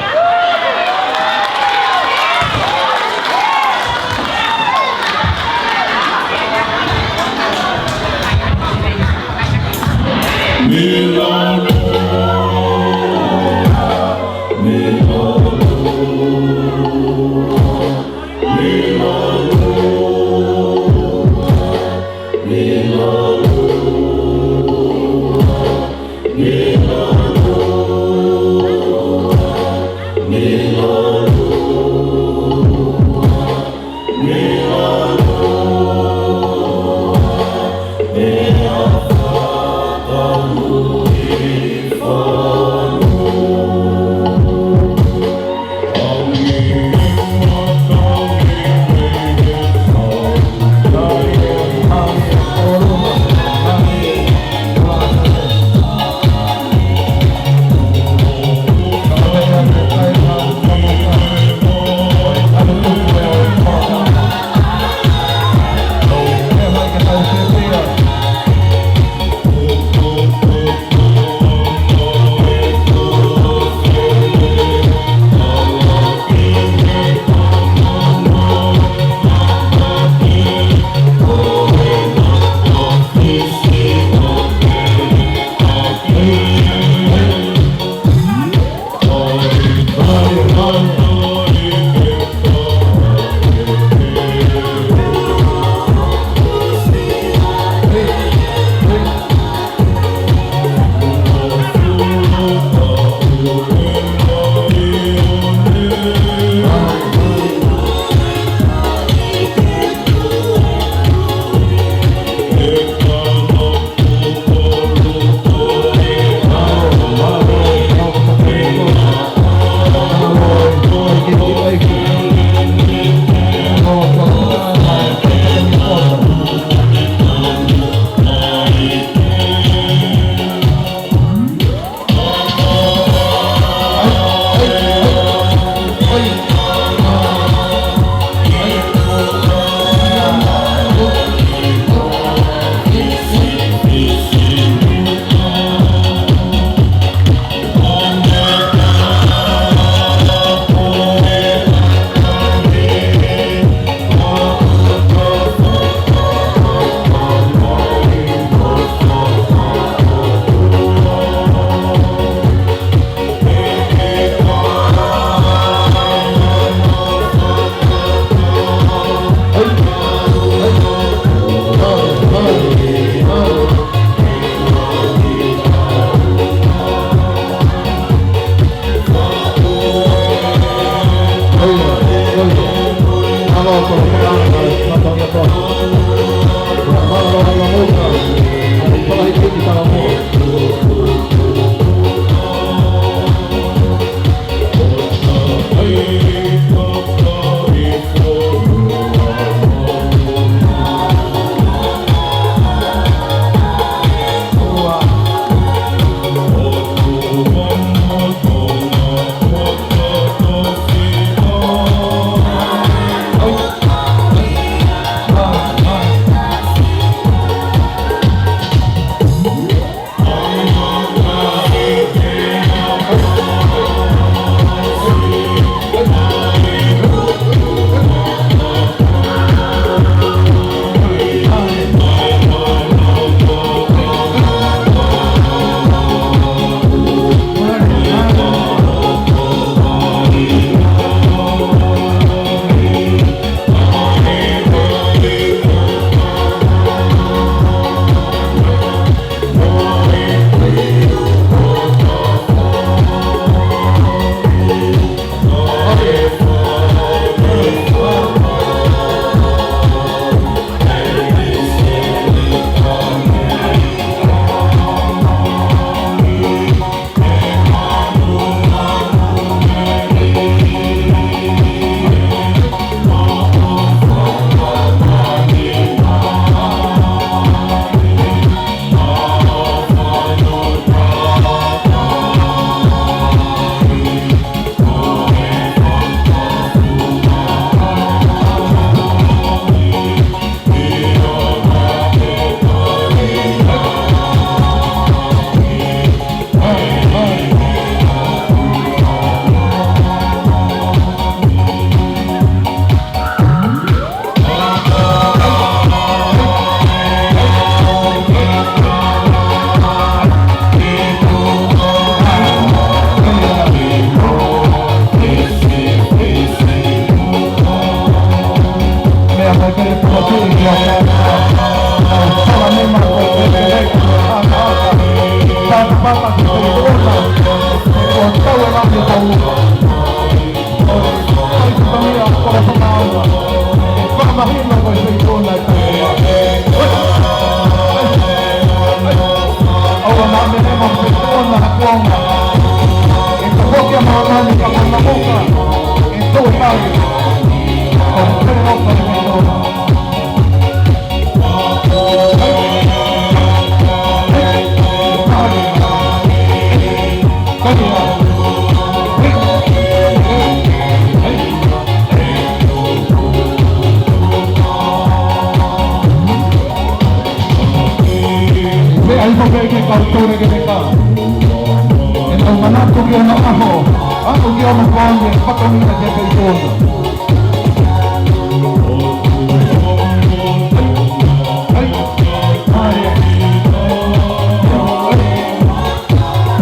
o makonge, whatongia te peitona.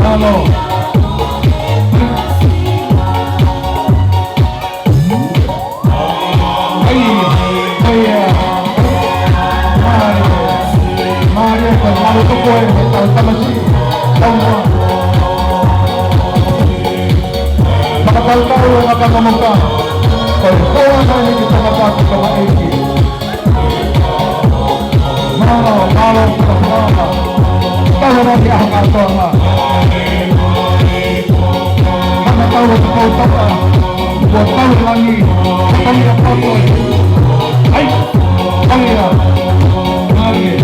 Hello. Maria, kalau tu kau yang tahu sama si, tahu tak? Maka tahu yang akan memuka. Kau yang ini kita dapat sama ini. Malu, kalau nanti akan sama. Maka tahu kau tak? Buat tahu lagi, kau yang tahu. Ay, Maria, Maria.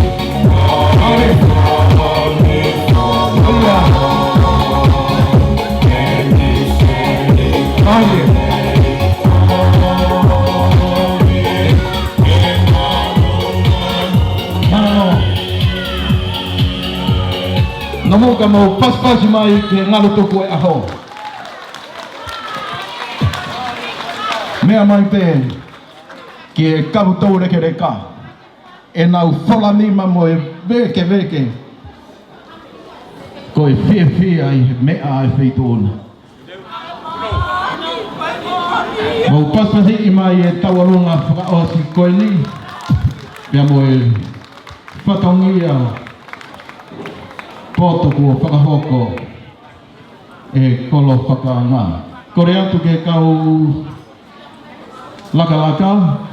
Namo ka mo pas mai ke ngalu to ko aho. Mea mai pe ke karu to re ke reka. E nau whola nima mo e veke ko e whia i mea e whitona. Mau pasasi i mai e tawarunga whakaosi koe ni pia mo e whatongia poto kua whakahoko e kolo whakaanga. Kore atu ke kau laka,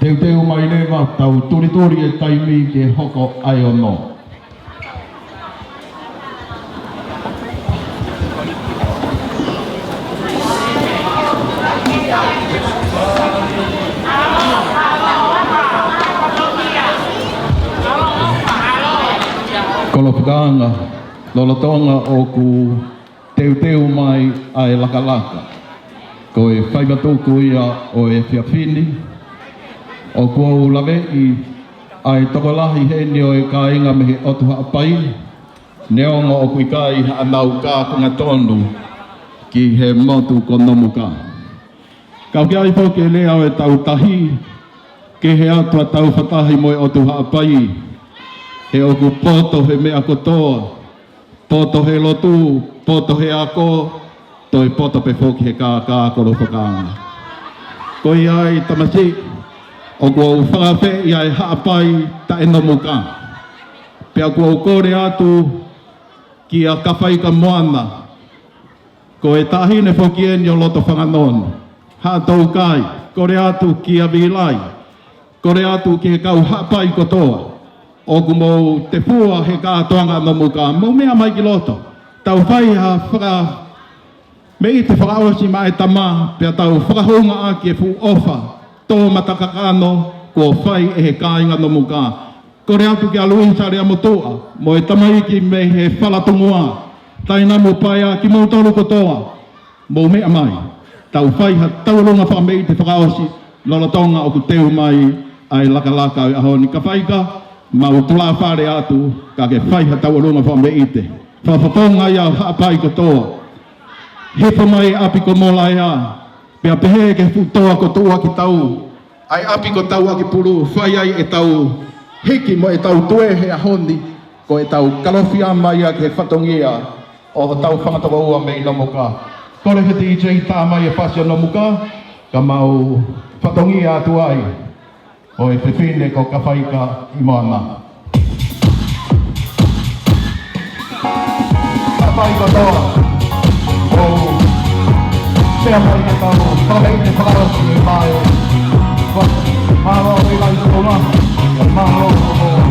teu mai lewa tau turi e taimi ke hoko ai ono. Kolo whakaanga, lolotonga o ku teu mai ai laka. Ko e whaimatuku ia o e whiawhini, o kua ulawe i ai tokolahi heni o e ka inga mehe otu haapai, neonga o kui kai anau ka kunga tonu ki he motu ko nomu ka. Kau ki ai poke lea o e tau tahi, ke he atua tau whatahi mo e otu haapai, he oku poto he mea kotoa, poto he lotu, poto he ako, toi poto pe foki he ka kolo whakaanga. Ko i ai tamasi, o kua u whakawhe i ai haapai ta e nomu ka. Pea kua u kore atu ki a kawhai ka moana. Ko e tahine foki eni o loto whanganon. Hātou kai, kore atu ki a vilai. Kore atu ki he kau haapai kotoa. O ku mou te pua he ka atoanga nomu ka. Mau mea mai ki loto. Tau whai ha whaka me i te whakaawasi mai tama, pia tau whakahonga a ki e fu ofa, tō matakakano, kua whai e he kāinga no muka. Kore atu ki aluhi sare a motoa, mo e tamaiki me he whalatongoa, taina mo pai a ki mau tolu kotoa, mo mea mai, tau whai ha taurunga wha me i te whakaawasi, lolotonga o ku teu mai, ai laka i aho ni ka whaika, mau tula whare atu, ka ke whai ha taurunga wha me i te. Whapaponga ia haapai kotoa, hepa mai api ko mola ea, pia pehe ke futoa ko tua ki tau, ai api ko tau aki puru, whai ai e tau, hiki mo e tau tue he ahoni, ko e tau kalofia mai a ke whatongia, o tau whangatawa ua me i nomuka. Kore he te ije i tā mai e whasio nomuka, ka mau whatongia atu ai, o e whiwhine ko ka whaika i moana. Ka whaika toa. Pea mai ke tau, whakahei te whakarasi e mai. Mahalo i lai tōna, mahalo o moa.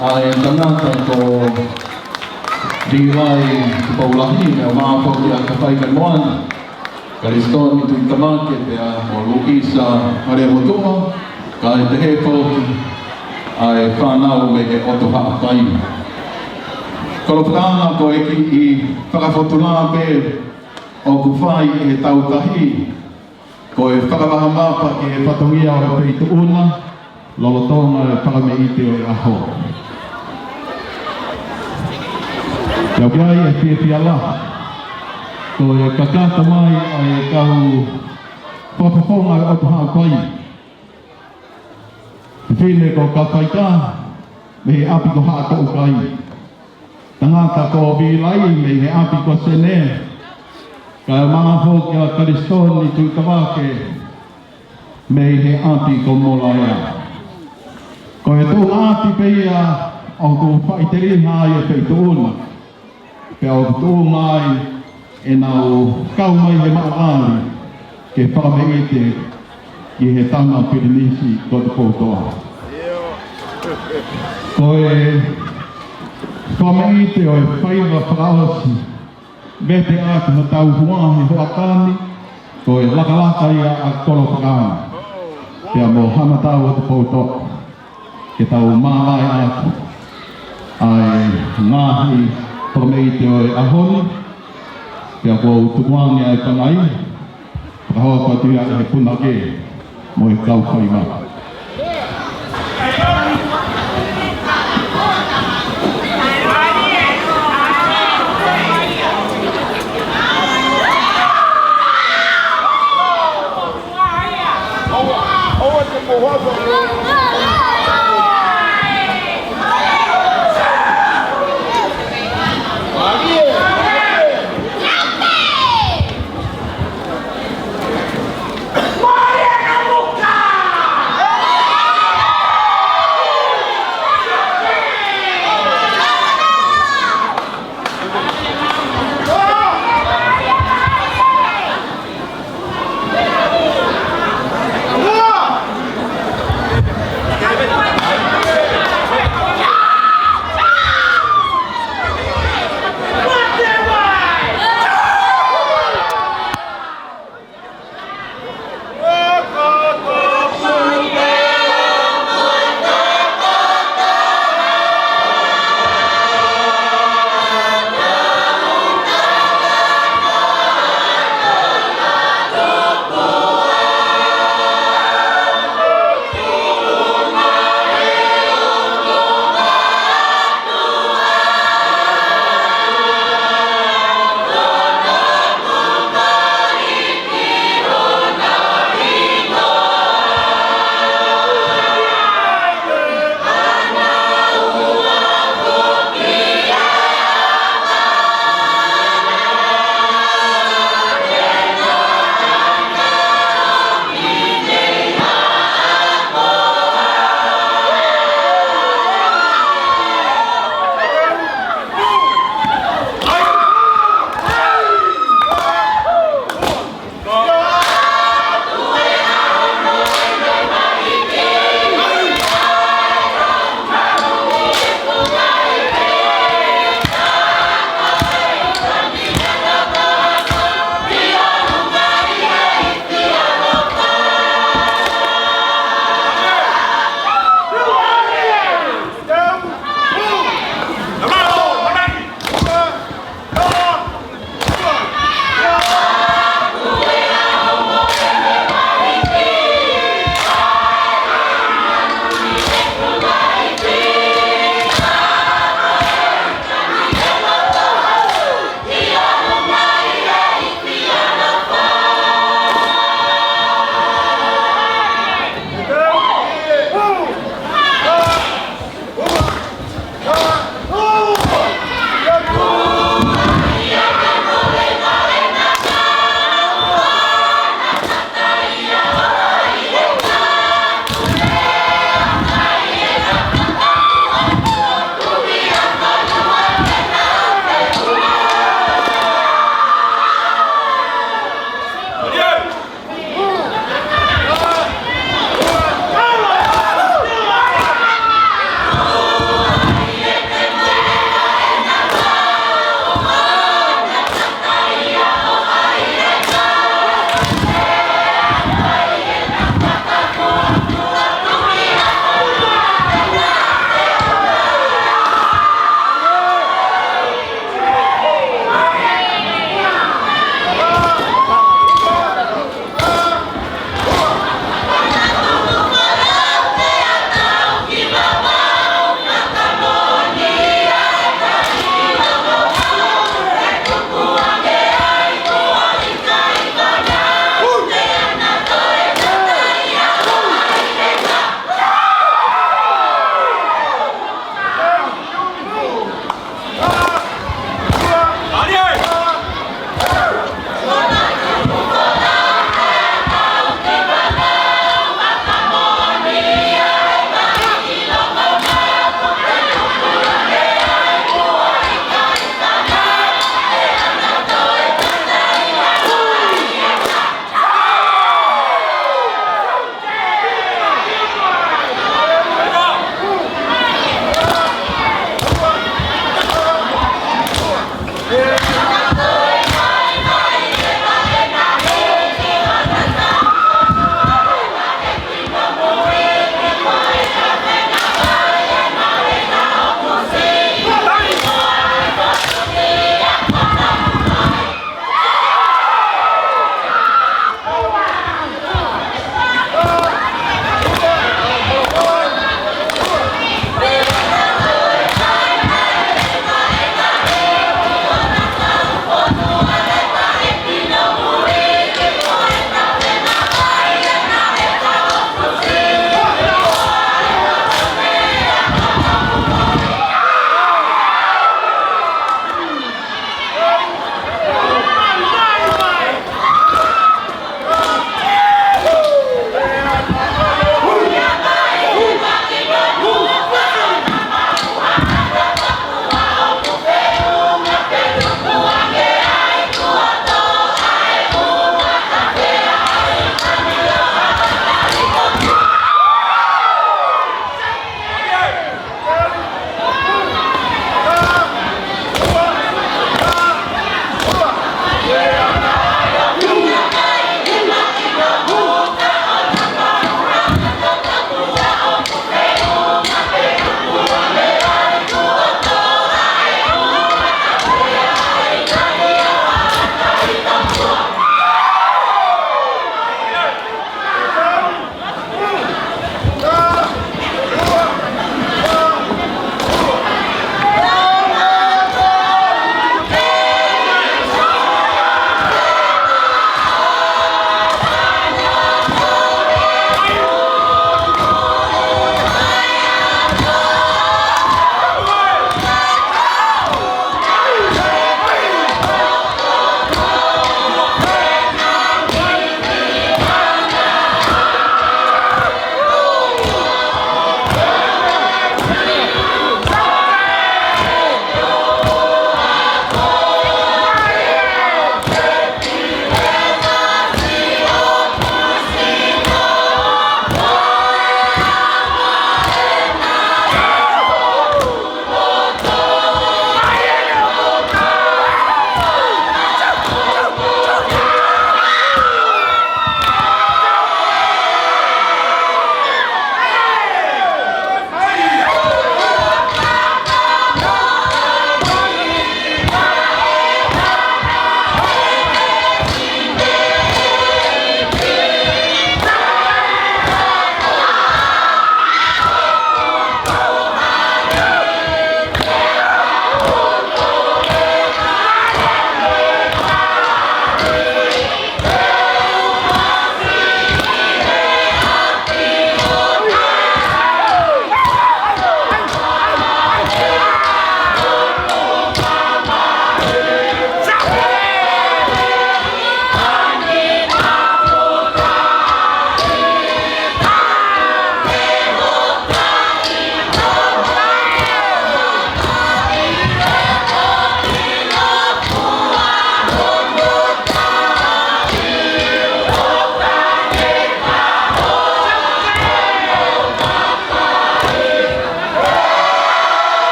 ai tangata ko dirai ko paulahi me ma ko ya ka pai kan moan kariston itu tamake te a o luisa are motua kai te he ko ai whanau me ke oto haa kai kolo whakanga ko eki i whakawhotuna pe o ku whai e tautahi ko e whakawaha mapa ke e whatongia o e peitu una lolotonga e whakame i te o e aho. Kia pai e pia pia la, ko e kakata mai a e kau whapawhonga e oto haa kai. Te whine ko ka whaika, me he api ko haa kou kai. Tangata ko bilai me he api ko sene, ka mga hok ya kariston i tui kawake, me he api ko molaya. Ko e tō api peia o ko whaiteri hāi e pei tōna. Pea o tō mai e nau kau mai he maari ke whame ite i he tanga pirinisi ko te koutoa. Ko e whame ite o e whaiva whakaosi me te ake na tau hua he hoakani ko e lakalaka ia a kolo whakana. Pea mo hana tau o te koutoa. Ke tau māwai atu ai ngāhi whakameite o e ahoni pia kua utukuangi ai pangai whakahoa patua e he punake mo e kau whaima. Maria Namuka!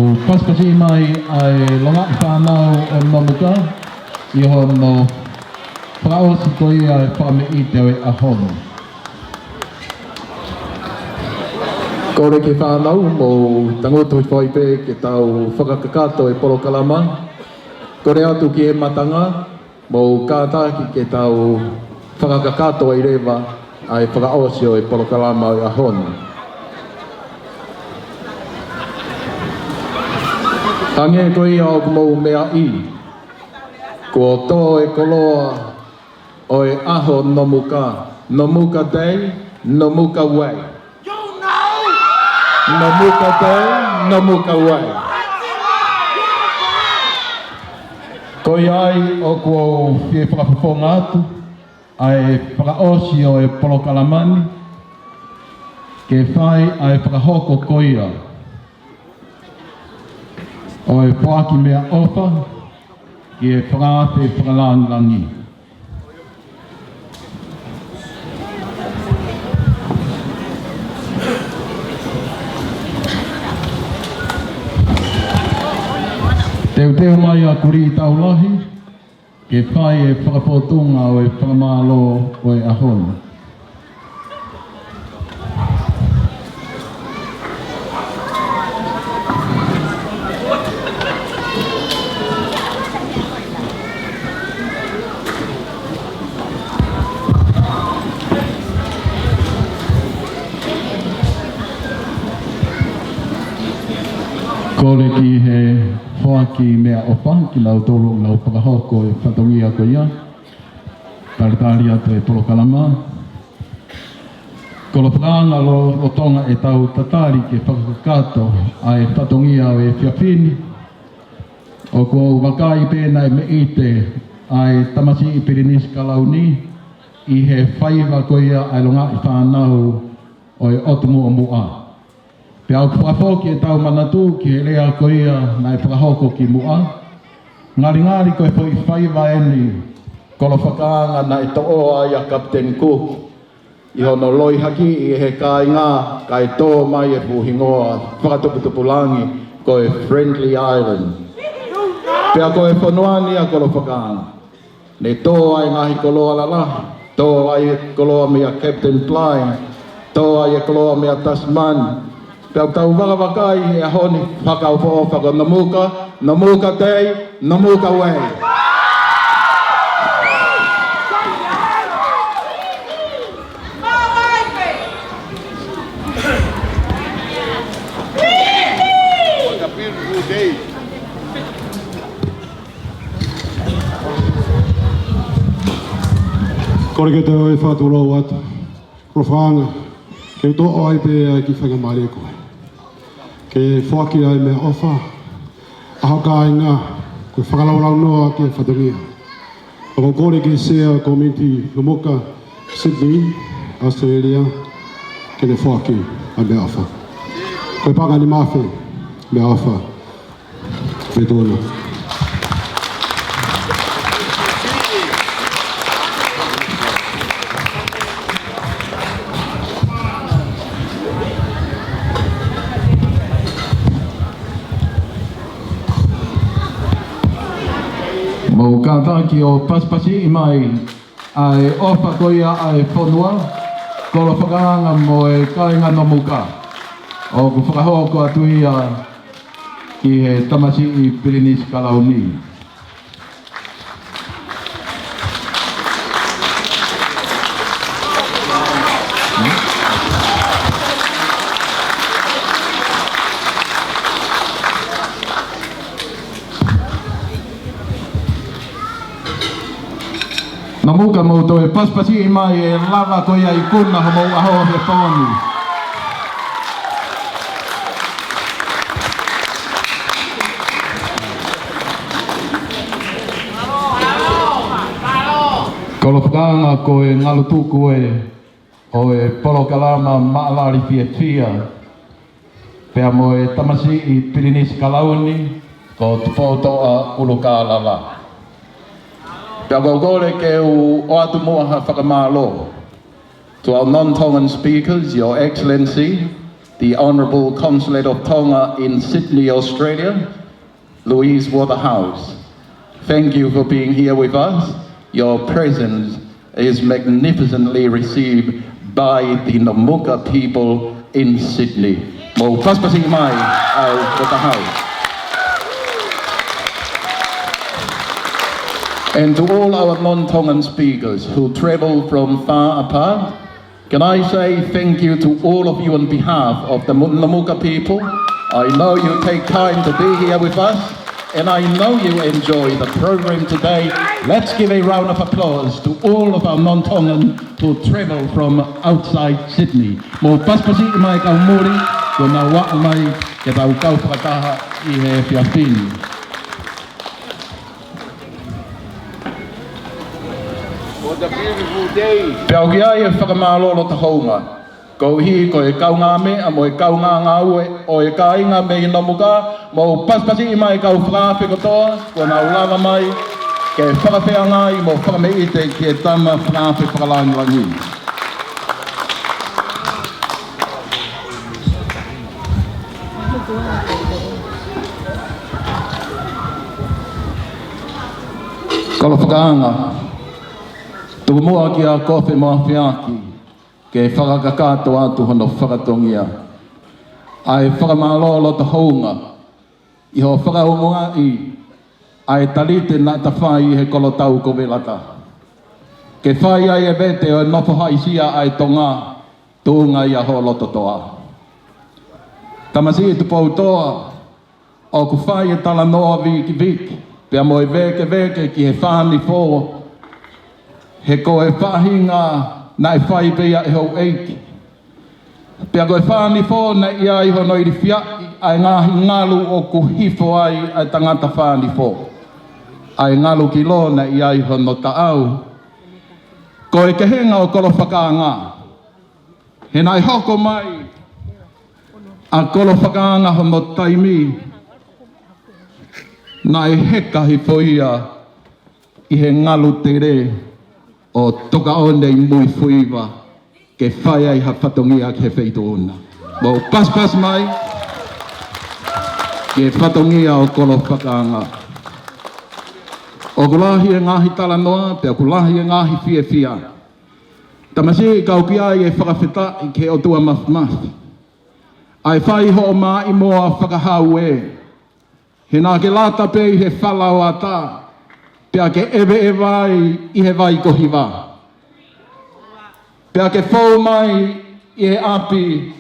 O paspasi mai ai longa whanau o Namuka, i hono whaosi koi ai whame i te oe ahono. Kore ke whanau mo tangotu i whaipe ke tau whakakakato e Polo Kalama. Kore atu ki e matanga mo kātaki ke tau whakakakato i rewa ai whakaosio e Polo Kalama i ahono. Tange koi au kumou mea i, ko tō e koloa o e aho Namuka, Namuka Day, Namuka Way. Namuka Day, Namuka Way. Koi ai o kua fie whakapoponga atu, ai whakaosi o e Polo Kalamani, ke whai ai whakahoko koia. O e whaki mea ofa, ki e whakate whakalangangi. Teo mai a kuri i taulahi, ke whai e whakapotunga o e whakamalo o e ahono. Kore ki he whaki mea opa, ki lau tolu lau whakahoko e whatongia ko ia. Taritari atu e Polo Kalama. Ko lo whakaanga lo tonga e tau tatari ke whakakato ai whatongia o e whiawhini. O ko wakai pēnei me ite ai tamasi i Pirinis Kalauni i he whaiva ko ia ai longa i whanau o e otumu o mua. Pe au whakawhoki e tau manatu ki he lea ko ia nai whakahoko ki mua. Ngari ko e whai whaiva eni ko lo whakaanga nai to'o ai a Captain Cook. I hono loi haki i he kai ngā kai tō mai e puhingoa whakatuputupulangi ko e Friendly Island. Pea ko e whanuani a ko lo whakaanga. Ne tō ai ngahi koloa lala, tō ai e koloa mea Captain Bligh, tō ai e koloa mea Tasman. Pea tau wakawakai e honi whakaupo whaka Namuka, Namuka Day, Namuka Way. What a beautiful day. Kore ke te oi whāturo atu, rofanga, ke tō ai pe ki whakamare koe. Ke whaki ai mea ofa, ahaka ai ngā, koe whakalaulau noa ki whatangia. Ako kore ki sea community Namuka, Sydney, Australia, ke ne whaki ai mea ofa. Koe paka ni mawhi, mea ofa, me tōna. Mo kātaki o paspasi i mai ai ofa koia ai whanua, ko lo whakaanga mo e kāinga Namuka. O ku whakahoko atu ia ki he tamasi i Pirinis Kalauni. Namuka mo to e paspasi i mai e lava ko ia i kuna mo aho he whoni. Ko lo whakaanga ko e ngalutuku o e Polo Kalama maalari fia. Pea mo e tamasi i Pirinis Kalauni ko tupotoa ulukalala. Pea gogore ke o atu moa ha whakamalo. To our non-Tongan speakers, Your Excellency, the Honourable Consulate of Tonga in Sydney, Australia, Louise Waterhouse. Thank you for being here with us. Your presence is magnificently received by the Namuka people in Sydney. Mo paspasi mai au Waterhouse. And to all our non-Tongan speakers who travel from far apart, can I say thank you to all of you on behalf of the Namuka people. I know you take time to be here with us, and I know you enjoy the program today. Let's give a round of applause to all of our non-Tongan who travel from outside Sydney. Mo paspasi mai kau muri, ko na wa mai ke tau kau whakataha I he whiawhini. Pea kia e whakamālolo ta haunga. Ko hi ko e kau ngā mea mo e kau ngā ue o e ka inga me I Namuka mo paspasi I mai kau whakawhi kotoa ko nā ulawa mai ke whakawhea ngai mo whakame ite ki e tama whakawhi whakalangilangi. Kala whakaanga. Tuku mua ki a kofi mua whiaki, ke whakakakato atu hono whakatongia. Ai whakamālolo ta haunga, I ho whakaunga ai talite na ta whai he kolotau ko velata. Ke whai ai e vete o nofo haisia ai tonga, tūnga I a ho loto toa. Tamasi tu poutoa, o ku whai e tala noa viki viki, pia mo e veke ki he whani fō, he koe whahinga na e whai pia e hau eiki. Pea koe whani fō na I ai hono I whiaki ai ngahi ngalu o ku hifo ai tangata whani fō. Ai ngalu ki lo na I ai hono taau. Koe ke henga o kolo whakaanga. He nai hoko mai a kolo whakaanga hono taimi. Na e heka hi fōia I he ngalu te re. O toka one I mui fuiwa ke whai ai ha whatongia ke wheito ona. Mo pas mai ke whatongia o kolo whakaanga. O kulahi e ngahi tala noa, pea kulahi e ngahi whia. Tamasi kau ki ai e whakawhita I ke o tua mafi. Ai whai ho mā I moa whakahau e. He nā ke lata pe I he whalau a tā. Pea ke ewe e vai I he vai kohi wā. Pea ke whau mai I he api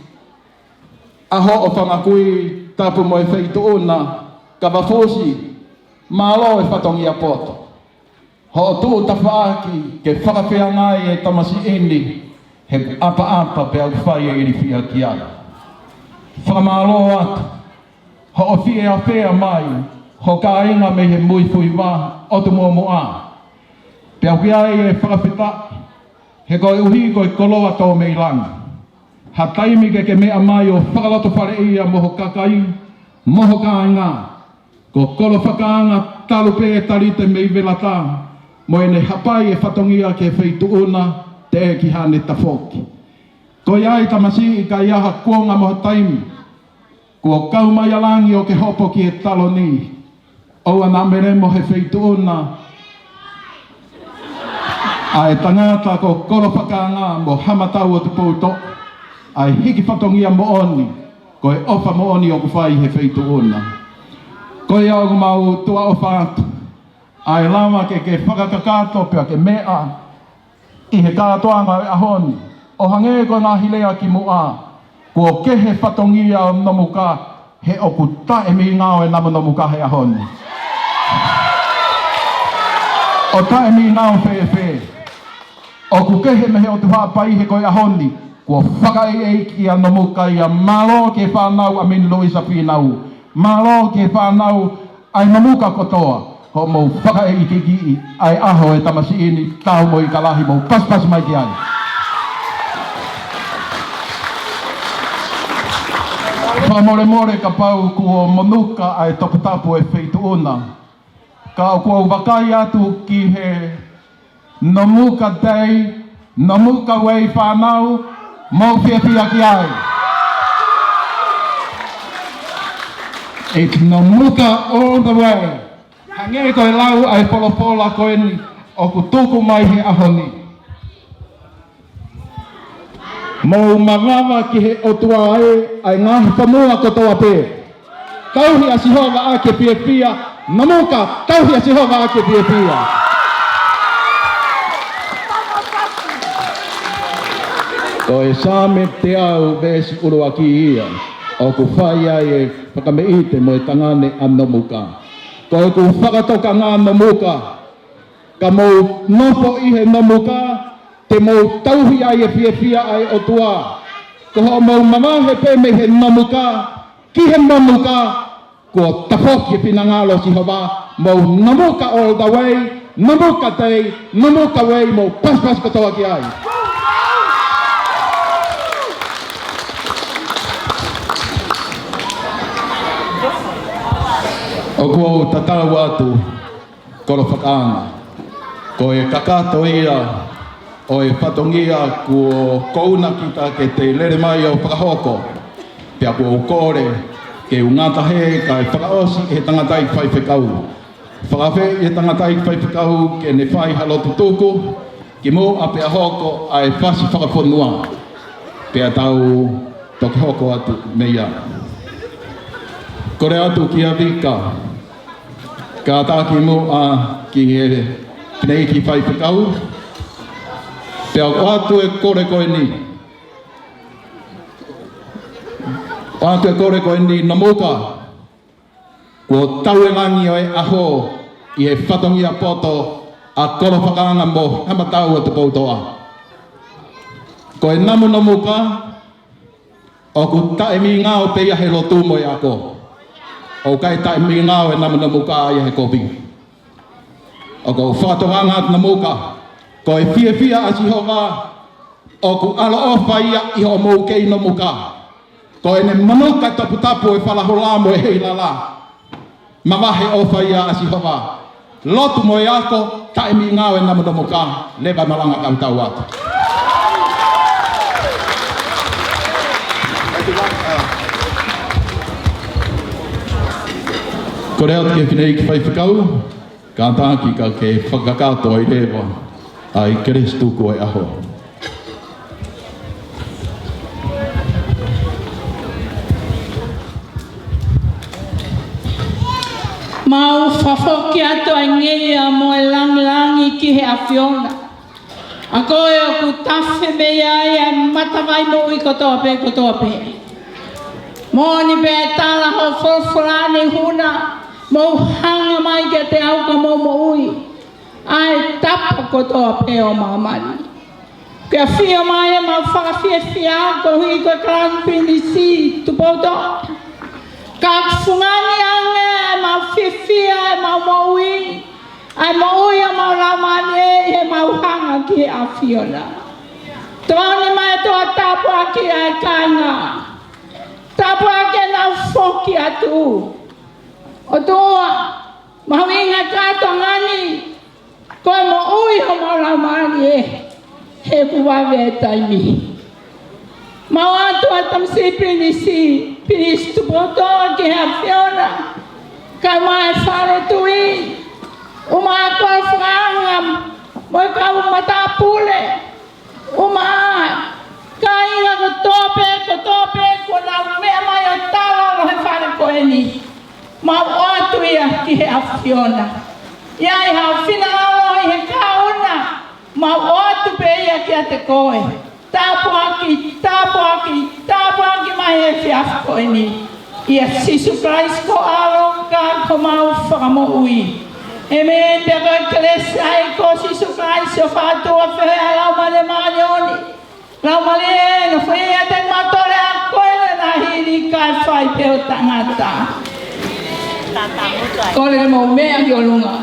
a ho o whangakui tapu mo e whaito ona ka wafosi mālo e whatongia poto. Ho o tuu ta whaaki ke whakawhea ngai e tamasi eni he apa pea whai e iri whia ki ai. Whakamālo atu. Ho o whie a whea mai ho ka inga me he mui fui wā o tu mua mua. Pea ki ai e whakawhita, he koe uhi koe koloa tō me ilanga. Ha taimi ke mea mai o whakaloto whare ia moho kakai, moho ka inga. Ko kolo whakaanga talu pe e tarite me I velata, mo e ne hapai e whatongia ke wheitu una te e ki hane ta whoki. Ko iai tamasi I ka iaha kuonga moho taimi, ko kaumai alangi o ke hopo ki e talo ni. O ana mere mo he wheitu ona. Ai tangata ko koro whakaanga mo hamatau o te pouto. Ai hiki whatongia mo oni. Ko e ofa mo oni o ku whai he wheitu ona. Ko e au mau tua o whātu. Ai lama ke whakakakato pia ke mea. I he kātoanga e ahoni. O hange ko ngā hilea ki mua. Ko ke he whatongia o Namuka. He oku tae mi ngāo e Namuka he ahoni. O tae mi ngāo whewhe. O ku kehe mehe o te whapai he koe ahoni. Kua whakai e ki a Namuka I a malo ke whanau a min Louisa Pinau. Malo ke whanau ai Namuka kotoa. Ho mo whakai I ke ki ai aho e tamasi ini tau mo I kalahi mo pas mai ki ai. Whamore ka pau kua Manuka ai toputapu e wheitu ona. Ka kua wakai atu ki he Namuka Day, Namuka Wei whanau, mo whiawhia ki ai. E no muka all the way. Hange koe lau ai polopola koe ni o ku tuku mai he ahoni. Mau magawa ki he otua ai ngahi whanua kotoa pē. Kauhi a Sihova ake pia pia, namuka kauhi a Sihova ake pia pia. Koe same te au besi urua ki ia, o ku whai ai e whakameite mo e tangane a namuka. Koe ku whakatoka ngā namuka, ka mau nofo i he namuka, te mau tauhi ai e pia pia ai o tua. Ko ho mau mamahe pē me he namuka, ki he namuka, ko tapoki e pina ngalo Sihova, mau namuka all the way, namuka tei, namuka way, mau pas katoa ki ai. O kua tatau atu, koro whakaanga, ko e kakato ia, o e whatongia kua kouna kita ke te lere mai o whakahoko, pia kua ukore, ke ungata he ka e whakaosi he tangatai whai whekau. Whakawhe he tangatai whai whekau ke ne whai halotu tuku, ki mo a pia hoko a e whasi whakaponua, pia tau toke hoko atu meia. Kore atu ki a vika, ka tāki mo a ki he nei ki whai whekau, pia o atu e kore koe ni. O atu e kore koe ni namuka, kua tau e ngangi o e aho i he whatongi a poto a koro whakaanga mo hama tau atu poutoa. Ko e namu namuka, o ku tae mi ngā o peia he lotu mo e ako. O kai tae mi ngā o e namu namuka ai he kopi. O ko whakatoanga atu namuka, ko e fia a Sihova, o ku alo o whaia i ho mou kei namuka. Ko e ne manuka tapu e whalahola mo e heilala. Mamahe o whaia a Sihova. Lotu mo e ako, tae mi ngā o e namu namuka, leba malanga kau tau atu. Ko rea te whinei ki whai whakau, ka tāki ka ke whakakato i rewa, ai Kristu ko e aho. Mau whawhoki atu ai ngei a mo e langi ki he awhiona. A koe o ku tawhi me ai e matawai mo i kotoa pē. Mōni pē tāla ho wholwhorane huna, mau hanga mai ke te auka mo ui. Ai tapa kotoa pē o mamani. Pea whia mai e mau whakawhiawhia ko hui ko Crown PNC tupoto. Ka whungani ange e mau whiwhia e mau maui. Ai maui a mau laumani e mau hanga ki a whiona. Tōni mai toa tapua ki ai kainga. Tapua ke nau whoki atu. O toa, mau inga kato ngani. Koe maui o mau laumani e he kuwawe e taimi. Mau atu a tamsi pinis tupoto ki a whiona. Kai mai whare tui. Uma koe whangam, moi kau matapule. Uma kai inga ko tope, ko nau mea mai o tala o he whare koe ni. Mau atu ia ki he a whiona. Iai hau whina alo i he kauna. Mau atu pe ia ki a te koe. Tāpuaki mai e whiafu koe ni. Ia Sisu Christ ko alo ka ko mau whakamo ui. E me te koe kresa e ko Sisu Christ o whātua whea lau male maanioni. Lau male e no whea te matore a koe na hiri kai whai peo tangata. Kore mo mea ki o lunga.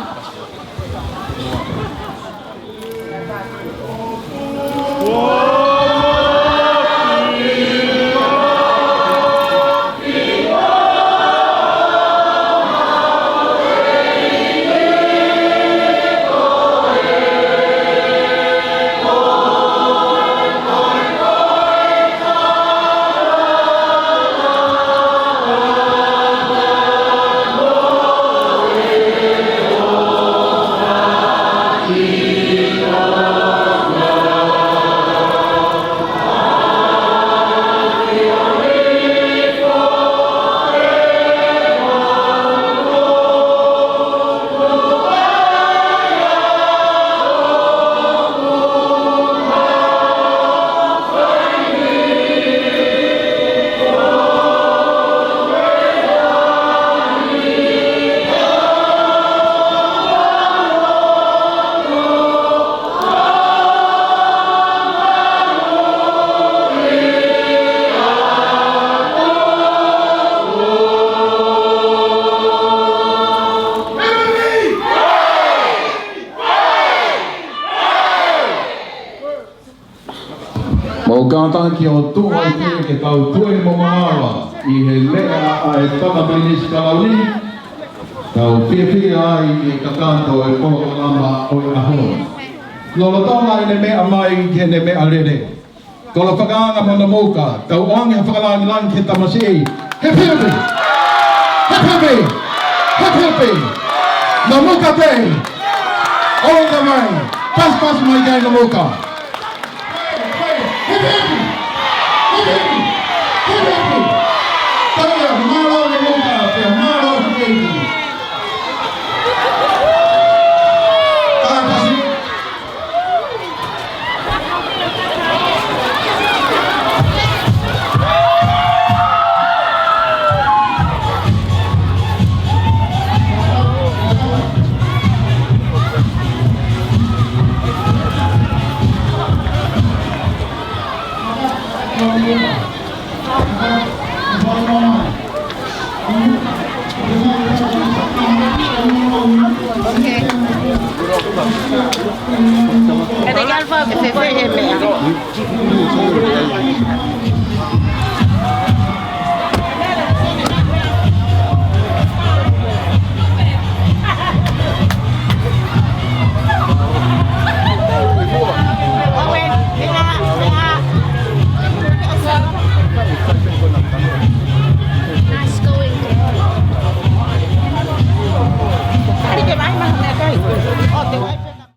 kātanga ki o tua i te ke tau tue mo maawa i he mea a e tama pinis kalauni tau pia ai i kakanto e kolo lama o i aho. Lolo tonga i ne mea mai ke ne mea rere. Kolo whakaanga mo na moka, tau ongi ha whakalangi lang ke tamasi. He pipi! He pipi! He pipi! Na moka te! All the way! Pas mai kai na moka! He pipi! He pipi! He pipi! Tau malo na moka, te malo na pipi! Legal, que se fue,